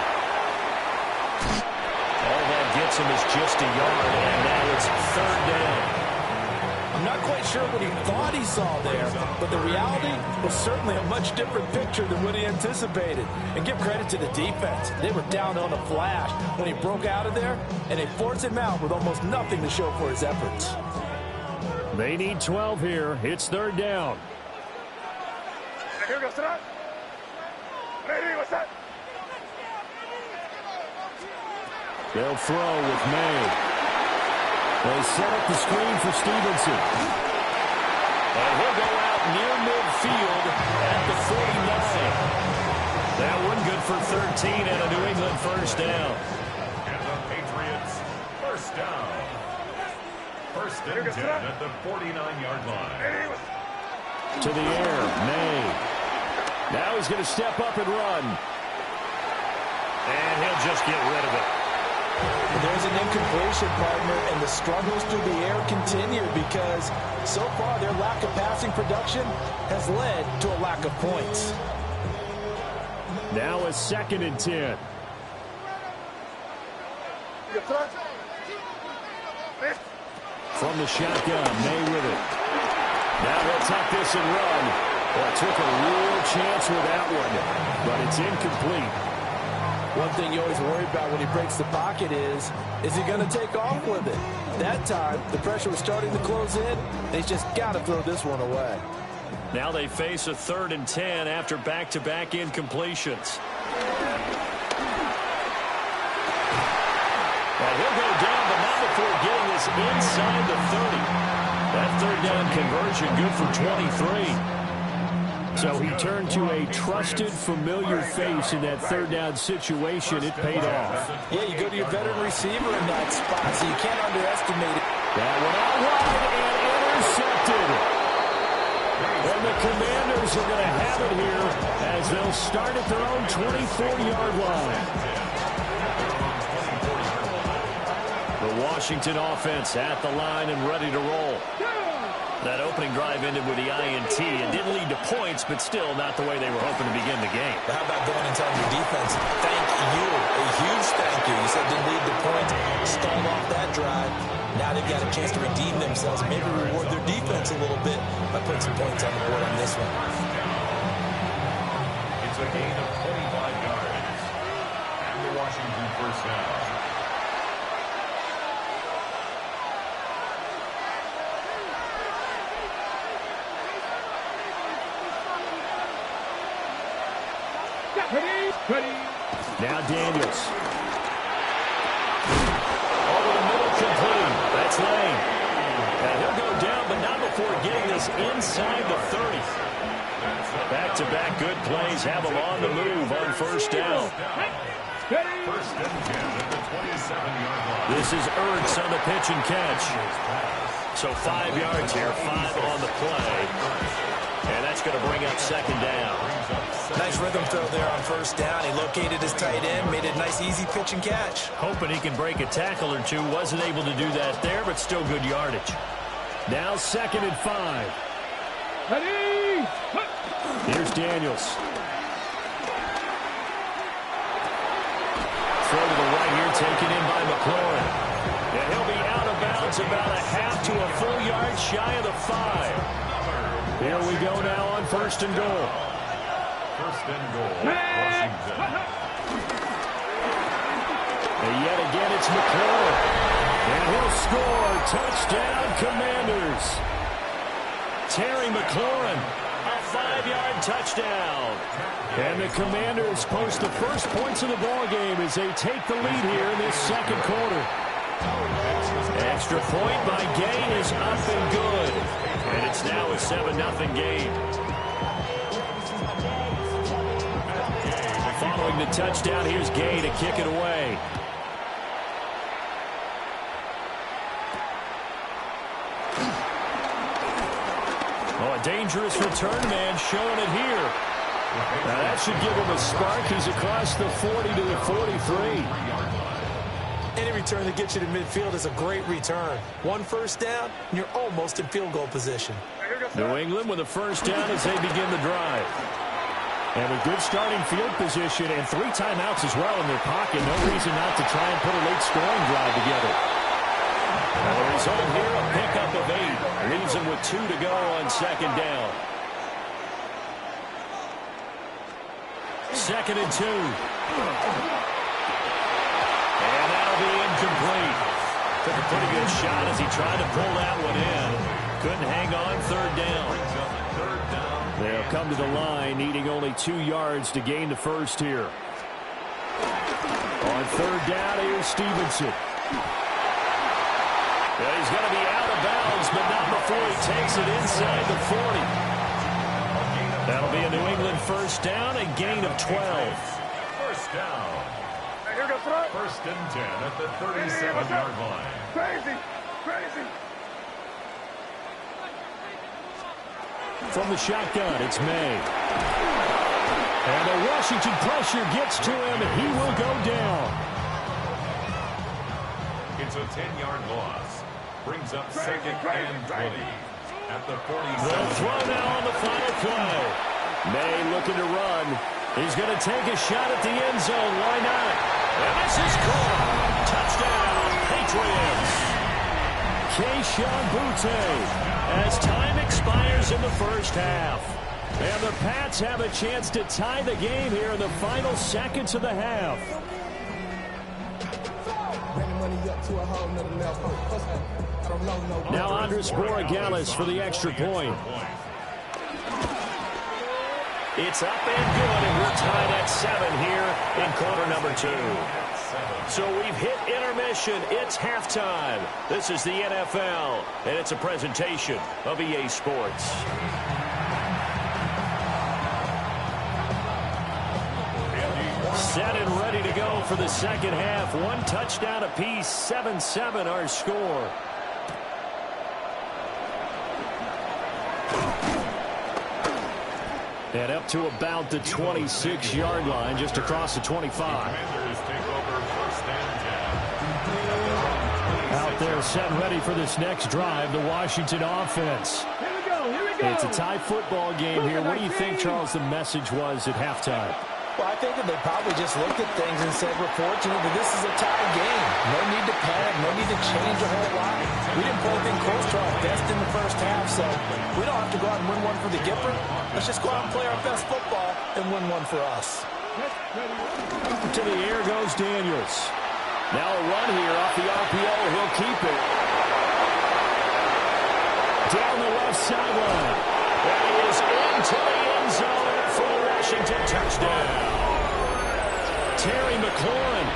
All that gets him is just a yard, and now it's 3rd down. I'm not quite sure what he thought he saw there, but the reality was certainly a much different picture than what he anticipated. And give credit to the defense. They were down on a flash when he broke out of there, and they forced him out with almost nothing to show for his efforts. They need 12 here. It's third down. They'll throw with May. They set up the screen for Stevenson. And he'll go out near midfield at the 49. That one good for 13 and a New England first down. And the Patriots first down. First and 10 at the 49-yard line. To the air, May. Now he's going to step up and run. And he'll just get rid of it. There's an incompletion, partner, and the struggles through the air continue because so far their lack of passing production has led to a lack of points. Now a second and 10. From the shotgun, May with it. Now they'll tuck this and run. Well, took a real chance with that one, but it's incomplete. One thing you always worry about when he breaks the pocket is he going to take off with it? That time, the pressure was starting to close in. They just got to throw this one away. Now they face a third and 10 after back-to-back incompletions. And he'll go down, but not before getting this inside the 30. That third down conversion good for 23. So he turned to a trusted, familiar face in that third down situation. It paid off. Yeah, you go to your veteran receiver in that spot, so you can't underestimate it. That one out wide and intercepted. And the Commanders are going to have it here as they'll start at their own 24-yard line. The Washington offense at the line and ready to roll. That opening drive ended with the INT. It didn't lead to points, but still not the way they were hoping to begin the game. How about going and telling your defense, thank you, a huge thank you. You said didn't lead to points, stalled off that drive. Now they've got a chance to redeem themselves, maybe reward their defense a little bit by putting some points on the board on this one. It's a gain of 25 yards. And the Washington first down. Now Daniels. Over the middle, complete. That's Lane. And he'll go down, but not before getting this inside the 30. Back-to-back good plays have him on the move on first down. First and 10 at the 27-yard line. This is Ertz on the pitch and catch. So 5 yards here, 5 on the play. And that's going to bring up second down. Nice rhythm throw there on first down. He located his tight end, made it a nice, easy pitch and catch. Hoping he can break a tackle or two. Wasn't able to do that there, but still good yardage. Now second and 5. Ready? Here's Daniels. Throw to the right here, taken in by McLaurin. And he'll be out of bounds about a half to a full yard shy of the 5. Here we go now on first and goal. First and goal, Washington. And yet again, it's McLaurin. And he'll score. Touchdown, Commanders. Terry McLaurin, a 5-yard touchdown. And the Commanders post the first points of the ball game as they take the lead here in this second quarter. Extra point by Gay is up and good. And it's now a 7-0 game. Following the touchdown, here's Gay to kick it away. Oh, a dangerous return man showing it here. Now that should give him a spark. He's across the 40 to the 43. Any return that gets you to midfield is a great return. One first down, and you're almost in field goal position. New England with a first down as they begin the drive. And a good starting field position and 3 timeouts as well in their pocket. No reason not to try and put a late scoring drive together. The result here, a pickup of 8. Leaves him with 2 to go on second down. 2nd and 2. And that'll be incomplete. Took a pretty good shot as he tried to pull that one in. Couldn't hang on, 3rd down. They'll come to the line, needing only 2 yards to gain the first here. On 3rd down, here's Stevenson. Yeah, he's going to be out of bounds, but not before he takes it inside the 40. That'll be a New England first down, a gain of 12. First down. First and 10 at the 37-yard line. Crazy. Crazy. From the shotgun, it's May. And the Washington pressure gets to him, and he will go down. It's a 10-yard loss. Brings up 2nd and 20 at the 47. They'll throw now on the final play. May looking to run. He's going to take a shot at the end zone. Why not? And this is caught. Touchdown, Patriots. Kayshon Boutte as time expires in the first half. And the Pats have a chance to tie the game here in the final seconds of the half. Now Andres Borregales for the extra point. It's up and good, and we're tied at 7 here in quarter number 2. So we've hit intermission. It's halftime. This is the NFL, and it's a presentation of EA Sports. Set and ready to go for the second half. 1 touchdown apiece, 7-7 our score. And up to about the 26-yard line, just across the 25. Commanders take over first and 10. Out there set and ready for this next drive, the Washington offense. Here we go. Here we go. It's a tie football game here. What do you think, Charles, the message was at halftime? Well, I think that they probably just looked at things and said, we're fortunate that this is a tie game. No need to panic. No need to change a whole lot. We didn't play anything close to our best in the first half, so we don't have to go out and win one for the Gipper. Let's just go out and play our best football and win one for us. To the air goes Daniels. Now a run here off the RPO. He'll keep it. Down the left sideline. That is into the end zone for the Washington touchdown. Terry McLaurin,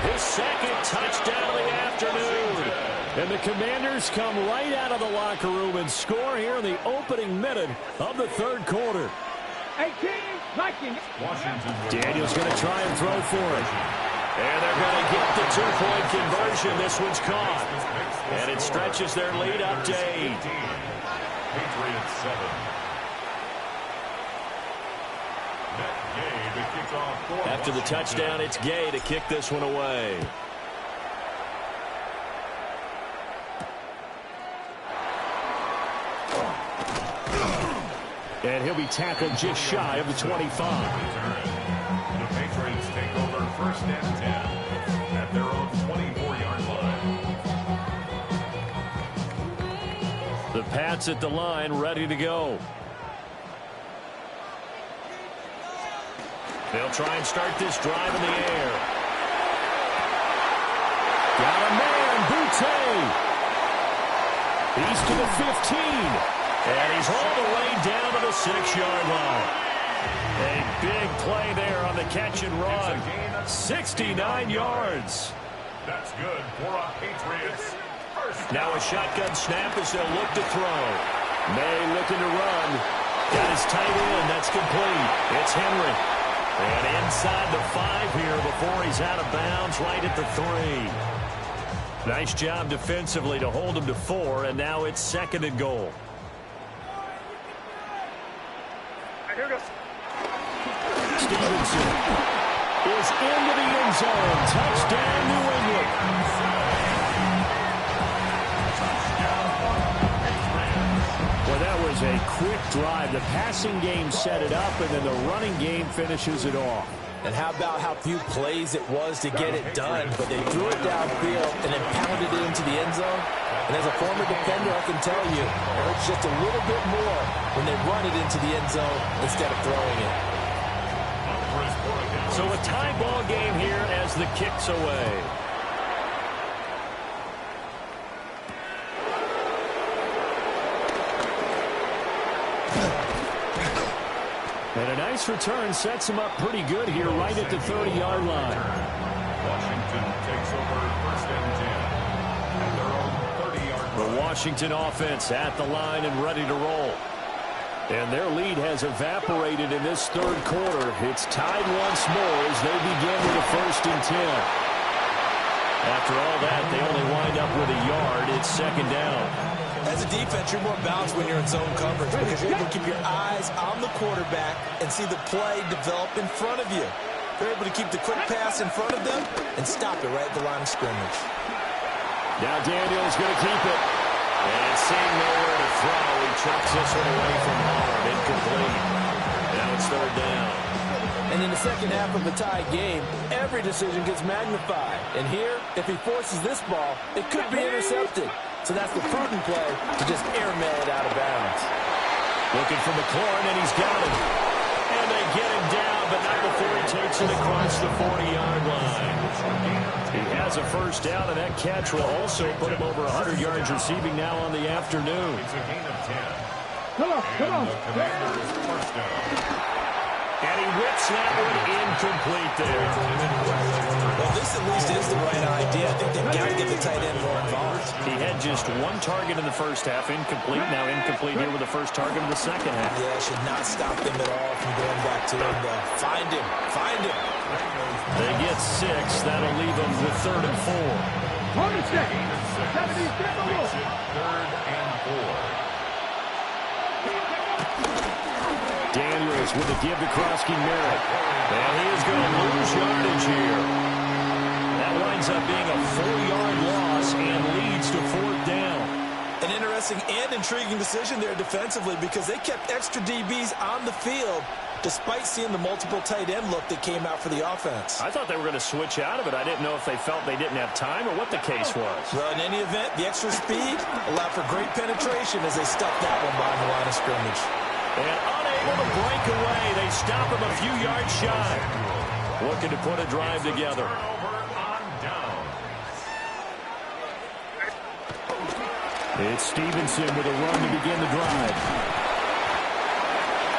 his 2nd touchdown of the afternoon. And the Commanders come right out of the locker room and score here in the opening minute of the 3rd quarter. 18, 19. Daniels going to try and throw for it. And they're going to get the 2-point conversion. This one's caught. And it stretches their lead up to 8. Patriots 7. Gay to kick off for After the touchdown, it's Gay to kick this one away. And he'll be tackled just shy of the 25. The Patriots take over first and 10 at their own 24-yard line. The Pats at the line, ready to go. They'll try and start this drive in the air. Got a man, Boutte. He's to the 15. And he's all the way down to the 6-yard line. A big play there on the catch and run. 69 yards. That's good for our Patriots. Now a shotgun snap as they'll look to throw. May looking to run. Got his tight end. That's complete. It's Henry. And inside the 5 here before he's out of bounds, right at the 3. Nice job defensively to hold him to 4, and now it's 2nd and goal. Stevenson is into the end zone. Touchdown, New England. Well, that was a quick drive. The passing game set it up, and then the running game finishes it off. And how about how few plays it was to get it done, but they threw it downfield and then pounded it into the end zone. And as a former defender, I can tell you, it hurts just a little bit more when they run it into the end zone instead of throwing it. So a tie ball game here as the kick's away. And a nice return sets him up pretty good here right at the 30-yard line. Washington takes over first and 10 at their own 30-yard line. The Washington offense at the line and ready to roll. And their lead has evaporated in this third quarter. It's tied once more as they begin with a first and 10. After all that, they only wind up with a yard. It's second down. As a defense, you're more balanced when you're in zone coverage because you're able to keep your eyes on the quarterback and see the play develop in front of you. You're able to keep the quick pass in front of them and stop it right at the line of scrimmage. Now Daniel's going to keep it. And seeing nowhere to throw, he chucks this one away from home. Incomplete. Now it's third down. And in the second half of a tie game, every decision gets magnified. And here, if he forces this ball, it could be intercepted. So that's the prudent play to just airmail it out of bounds. Looking for McLaurin, and he's got him. And they get him down, but not before he takes it across the 40-yard line. He has a first down, and that catch will also put him over 100 yards receiving now on the afternoon. It's a gain of 10. Come on, come on. And the Commanders' first down. And he whips that one incomplete there. Well, this at least is the right idea. I think they've got to get the tight end more involved. He had just one target in the first half, incomplete. Now incomplete here with the first target of the second half. Yeah, should not stop them at all from going back to him. Find him. Find him. They get 6. That'll leave them with 3rd and 4. Hold it, check. 70, step on. Makes it 3rd and 4. Daniels with a give to Krosky Merritt. And he is going to lose yardage here. That winds up being a 4-yard loss and leads to 4th down. An interesting and intriguing decision there defensively because they kept extra DBs on the field despite seeing the multiple tight end look that came out for the offense. I thought they were going to switch out of it. I didn't know if they felt they didn't have time or what the case was. Well, in any event, the extra speed allowed for great penetration as they stuffed that one behind the line of scrimmage. And unable to break away, they stop him a few yards shy. Looking to put a drive together. Turnover on downs. It's Stevenson with a run to begin the drive.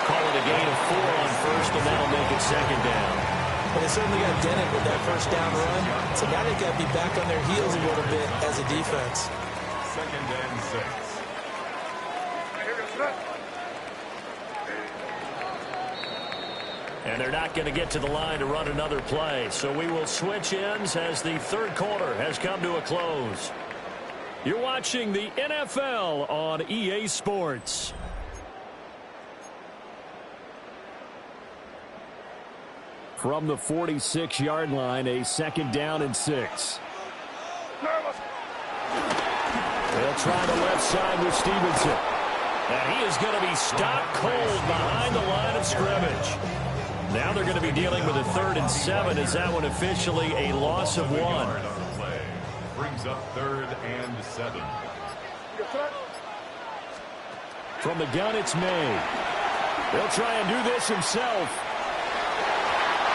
Call it a gain of 4 on first, and that'll make it second down. But they certainly got dented with that first down run, so now they got to be back on their heels a little bit as a defense. 2nd and 6. And they're not going to get to the line to run another play. So we will switch ends as the third quarter has come to a close. You're watching the NFL on EA Sports. From the 46-yard line, a 2nd down and 6. They'll try the left side with Stevenson. And he is going to be stopped cold behind the line of scrimmage. Now they're going to be dealing with a 3rd and 7. Is that one officially a loss of 1? Brings up 3rd and 7. From the gun, it's May. They'll try and do this himself.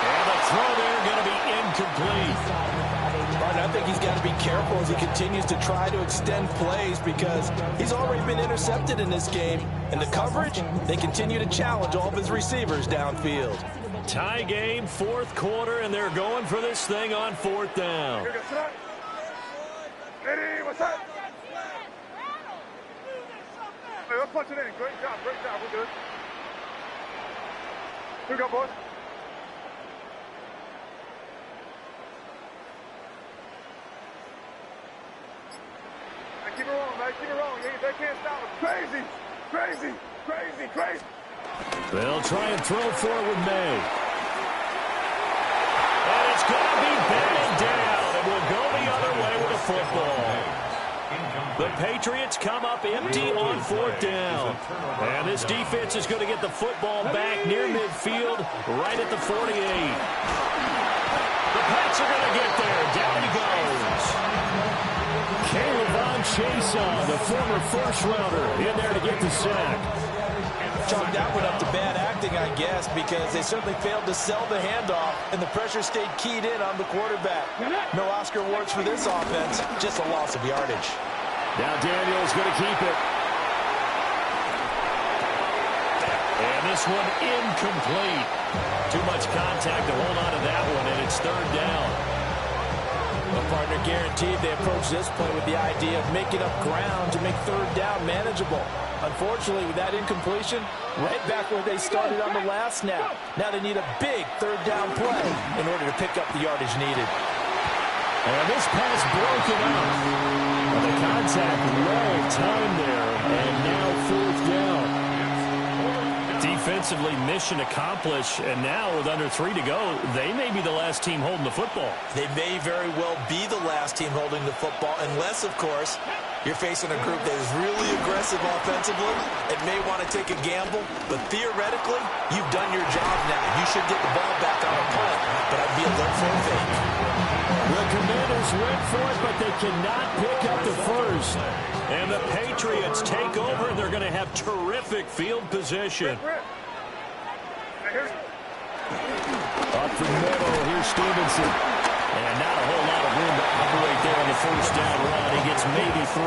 And the throw there going to be incomplete. Martin, I think he's got to be careful as he continues to try to extend plays because he's already been intercepted in this game. And the coverage, they continue to challenge all of his receivers downfield. Tie game, 4th quarter, and they're going for this thing on 4th down. Eddie, what's up? Hey, let's punch it in. Great job, we're good. Here we go, boys. Hey, keep it rolling, man, keep it rolling. They can't stop us. Crazy. They'll try and throw for it with May. And it's going to be batted down. It will go the other way with a football. The Patriots come up empty on 4th down. And this defense is going to get the football back near midfield, right at the 48. The Pats are going to get there. Down he goes. Caleb Von Chason, the former first-rounder, in there to get the sack. Chalk that one up to bad acting, I guess, because they certainly failed to sell the handoff, and the pressure stayed keyed in on the quarterback. No Oscar awards for this offense, just a loss of yardage. Now Daniels going to keep it. And this one incomplete. Too much contact to hold on to that one, and it's third down. The partner guaranteed they approached this play with the idea of making up ground to make third down manageable. Unfortunately, with that incompletion, right back where they started on the last snap. Now they need a big third down play in order to pick up the yardage needed. And this pass broken up. Well, the contact well timed there, and now fourth down. Defensively, mission accomplished, and now with under 3 to go, they may be the last team holding the football. They may very well be the last team holding the football, unless, of course, you're facing a group that is really aggressive offensively and may want to take a gamble, but theoretically, you've done your job now. You should get the ball back on a punt, but I'd be alert for a fake. The Commanders went for it, but they cannot pick up the first. And the Patriots take over. They're going to have terrific field position. Up the middle, here's Stevenson. And not a whole lot of room to operate there on the first down run. He gets maybe 3.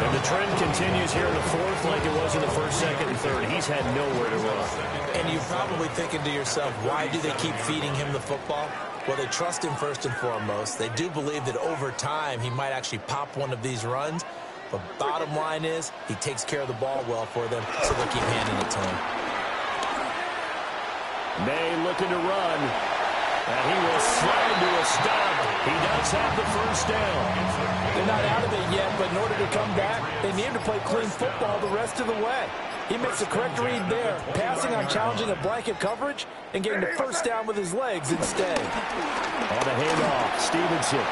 And the trend continues here in the fourth like it was in the first, second, and third. He's had nowhere to run. And you're probably thinking to yourself, why do they keep feeding him the football? Well, they trust him first and foremost. They do believe that over time he might actually pop one of these runs. But bottom line is he takes care of the ball well for them, so they'll keep handing it to him. May looking to run. And he will slide to a stop. He does have the first down. They're not out of it yet, but in order to come back, they need to play clean football the rest of the way. He makes the correct read there, passing on challenging a blanket coverage and getting the first down with his legs instead. On the handoff, Stevenson.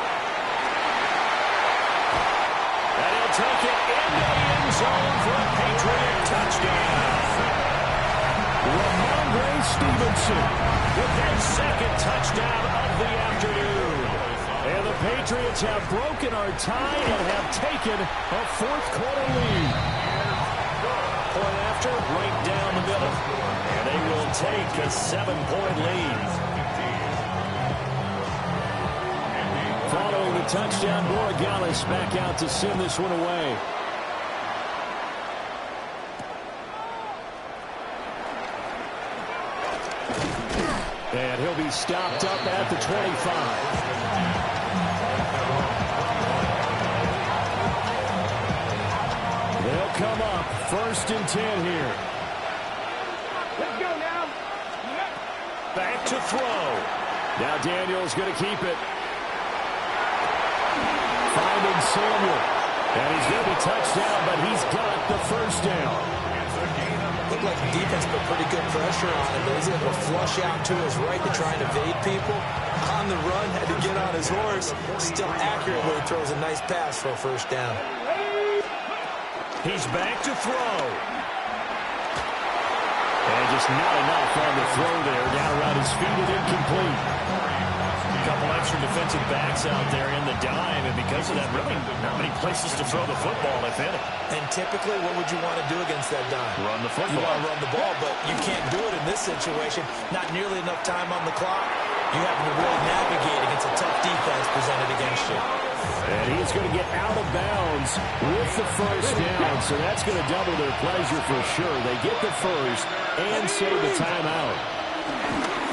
And he'll take it into the end zone for a Patriot touchdown. Ramondre Stevenson with his second touchdown of the afternoon. And the Patriots have broken our tie and have taken a fourth quarter lead. Point after, right down the middle. And they will take a 7-point lead. Following the touchdown, Borregales back out to send this one away. And he'll be stopped up at the 25. They'll come up first and 10 here. Let's go now. Back to throw. Now Daniels going to keep it. Finding Samuel. And he's going to be touched down, but he's got the first down. Looked like the defense put pretty good pressure on him, but he's able to flush out to his right to try and evade people. On the run, had to get on his horse. Still accurately throws a nice pass for a first down. He's back to throw. And just not enough on the throw there. Down around his feet and incomplete. A couple extra defensive backs out there in the dime, and because of that, really not many places to throw the football, if any. And typically, what would you want to do against that dime? Run the football. You want to run the ball, but you can't do it in this situation. Not nearly enough time on the clock. You have to really navigate against a tough defense presented against you. And he's going to get out of bounds with the first down, so that's going to double their pleasure for sure. They get the first and save the timeout.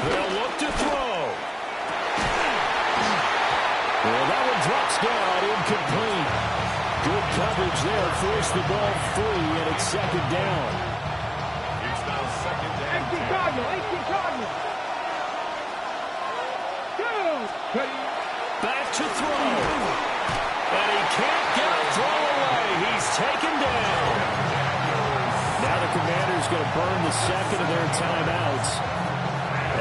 They'll look to throw. Well, that one drops down, incomplete. Good coverage there, forced the ball free, and it's second down. It's now second down. Empty Cardinal. Back to throw. And he can't get a throw away. He's taken down. Now the Commanders going to burn the second of their timeouts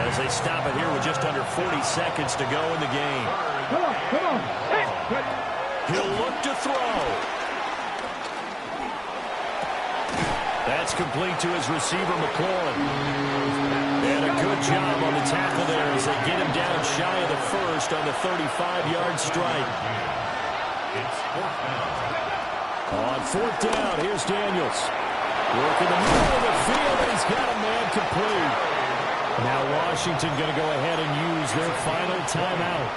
as they stop it here with just under 40 seconds to go in the game. Come on. He'll look to throw. That's complete to his receiver, McLaurin. And a good job on the tackle there as they get him down shy of the first on the 35-yard strike. It's fourth down. On fourth down, here's Daniels. Working the middle of the field, and he's got a man complete. Now Washington going to go ahead and use their final timeout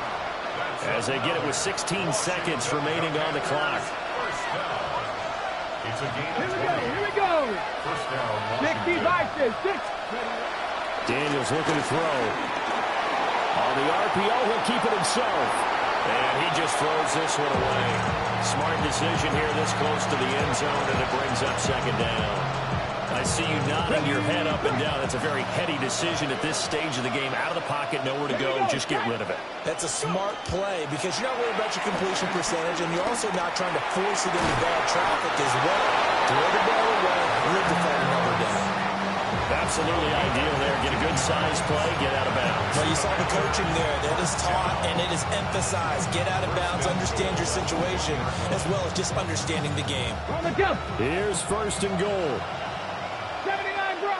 as they get it with 16 seconds remaining on the clock. First down. It's a gain of 20. Here we go. First down. Nick, these ices. Daniels looking to throw. On the RPO, he'll keep it himself. And he just throws this one away. Smart decision here this close to the end zone, and it brings up second down. I see you nodding your head up and down. That's a very heady decision at this stage of the game. Out of the pocket, nowhere to go. Just get rid of it. That's a smart play because you're not worried about your completion percentage, and you're also not trying to force it into bad traffic as well. Throw the ball away, live to fight another down. Absolutely ideal there. Get a good size play, get out of bounds. Well, you saw the coaching there. That is taught and it is emphasized. Get out of bounds, understand your situation, as well as just understanding the game. On the jump. Here's first and goal. 79, bro.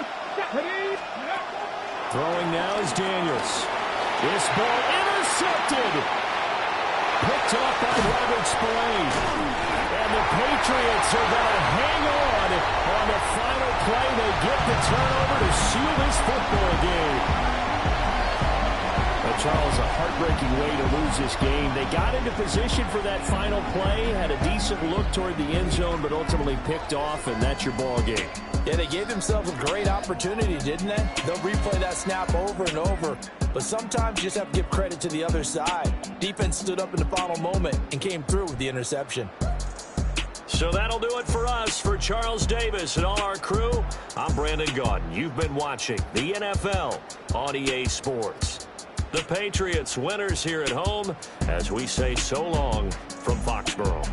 Throwing now is Daniels. This ball intercepted. Picked off by Robert Spillane. And the Patriots are going to hang on the final play. They get the turnover to seal this football game. Charles, a heartbreaking way to lose this game. They got into position for that final play, had a decent look toward the end zone, but ultimately picked off, and that's your ball game. Yeah, they gave themselves a great opportunity, didn't they? They'll replay that snap over and over. But sometimes you just have to give credit to the other side. Defense stood up in the final moment and came through with the interception. So that'll do it for us. For Charles Davis and all our crew, I'm Brandon Gaudin. You've been watching the NFL on EA Sports. The Patriots winners here at home as we say so long from Foxborough.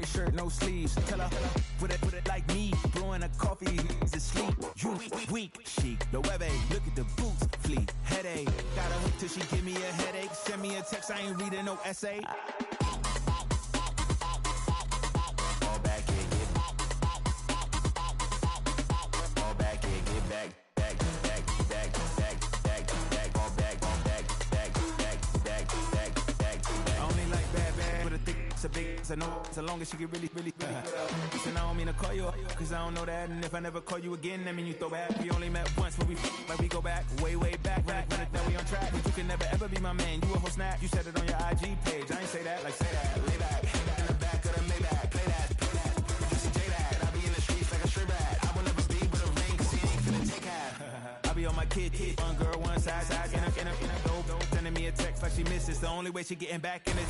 white shirt, no sleeves. Tell her, put it like me. Blowing a coffee, is asleep. You weak, chic. The web, look at the boots, fleet. Headache, got a hook till she give me a headache. Send me a text, I ain't reading no essay. Fall back and get fall back and get back. A big, so no, so long as she get really Listen, I don't mean to call you up, cause I don't know that. And if I never call you again, that mean you throw back. We only met once, but we go back, way back. Run it down, we on track. But you can never ever be my man, you a whole snack. You said it on your IG page, I ain't say that, like say that. Lay back, in the back of the Maybach. Play that, you see J that. I be in the streets like a stray rat. I will never be with a ring, cause he ain't finna take half. I be on my kid, one girl, one side, in a dope. Sending me a text like she misses. The only way she getting back in it.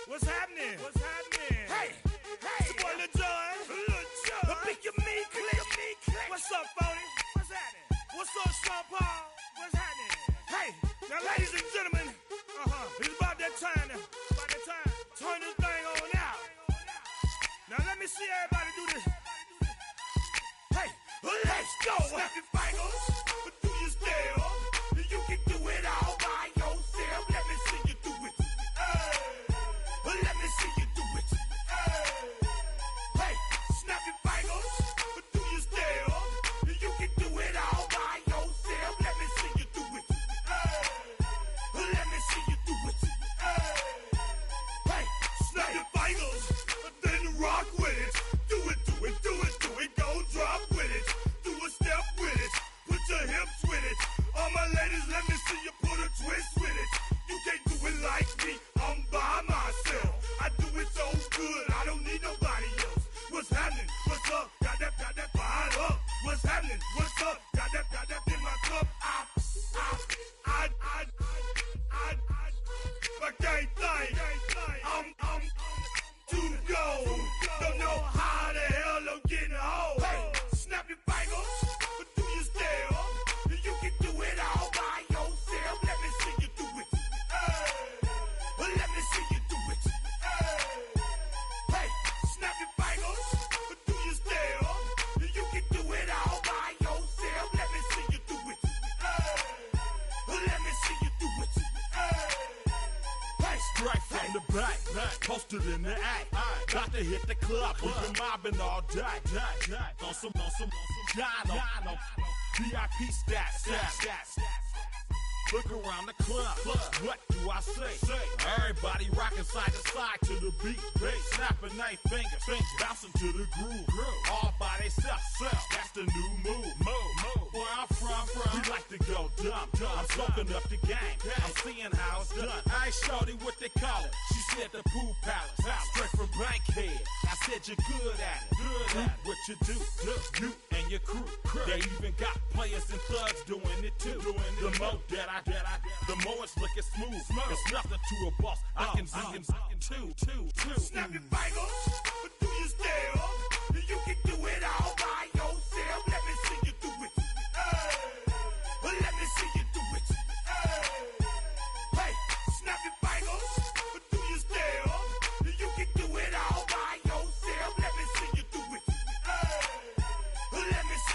What's happening? Hey, it's your boy Lil Jon. I pick your meat click. What's up, Phony? What's happening? What's up, Sean Paul? What's happening? Hey, now ladies and gentlemen, it's about that time. Turn this thing on out. Now let me see everybody do this. Hey, let's go. Snap your fingers, but do you still? You can do it all by yourself. Let me see you do it. Let me see you do it. Hey, snap your fingers, but do you still? You can do it all by yourself. Let me see you do it. Let me see you do it. Hey, snap your fingers, then rock with it. Do it, go drop with it. Do a step with it, put your hips with it. All my ladies, let me see you put a twist with it. You can't do it like me, I'm by myself. I do it so good, I don't need nobody else. What's happening? What's up? Got that fired up. What's happening? What's up? Got that in my cup. I can't think. I'm to go. Don't know how the hell I'm getting home. Hey, snap your fingers, but do you still? You can do it all by yourself. Let me see you do it. Let me see you do it. Hey, snap your fingers, but do you still? You can do it all by yourself. Let me see you do it. Let me see you do it. Hey, straight from the back, posted in the act. Got to hit the club, we've been mobbing all day. On some Dino, VIP stats. Look around the club, what do I say? Everybody rocking side to side to the beat. Snapping their fingers, bouncing to the groove. All by themselves, that's the new move. Where I'm from, we like to go dumb. I'm soaking up the game, I'm seeing how it's done. I ain't shorty what they call it. She said the pool palace, straight from Bankhead. I said you're good at it. What you do, you and your crew. They even got players and thugs doing it too. The more that the more it's looking smooth. It's nothing to a boss. I can see him too. Snap your fingers, but do you still? You can do it all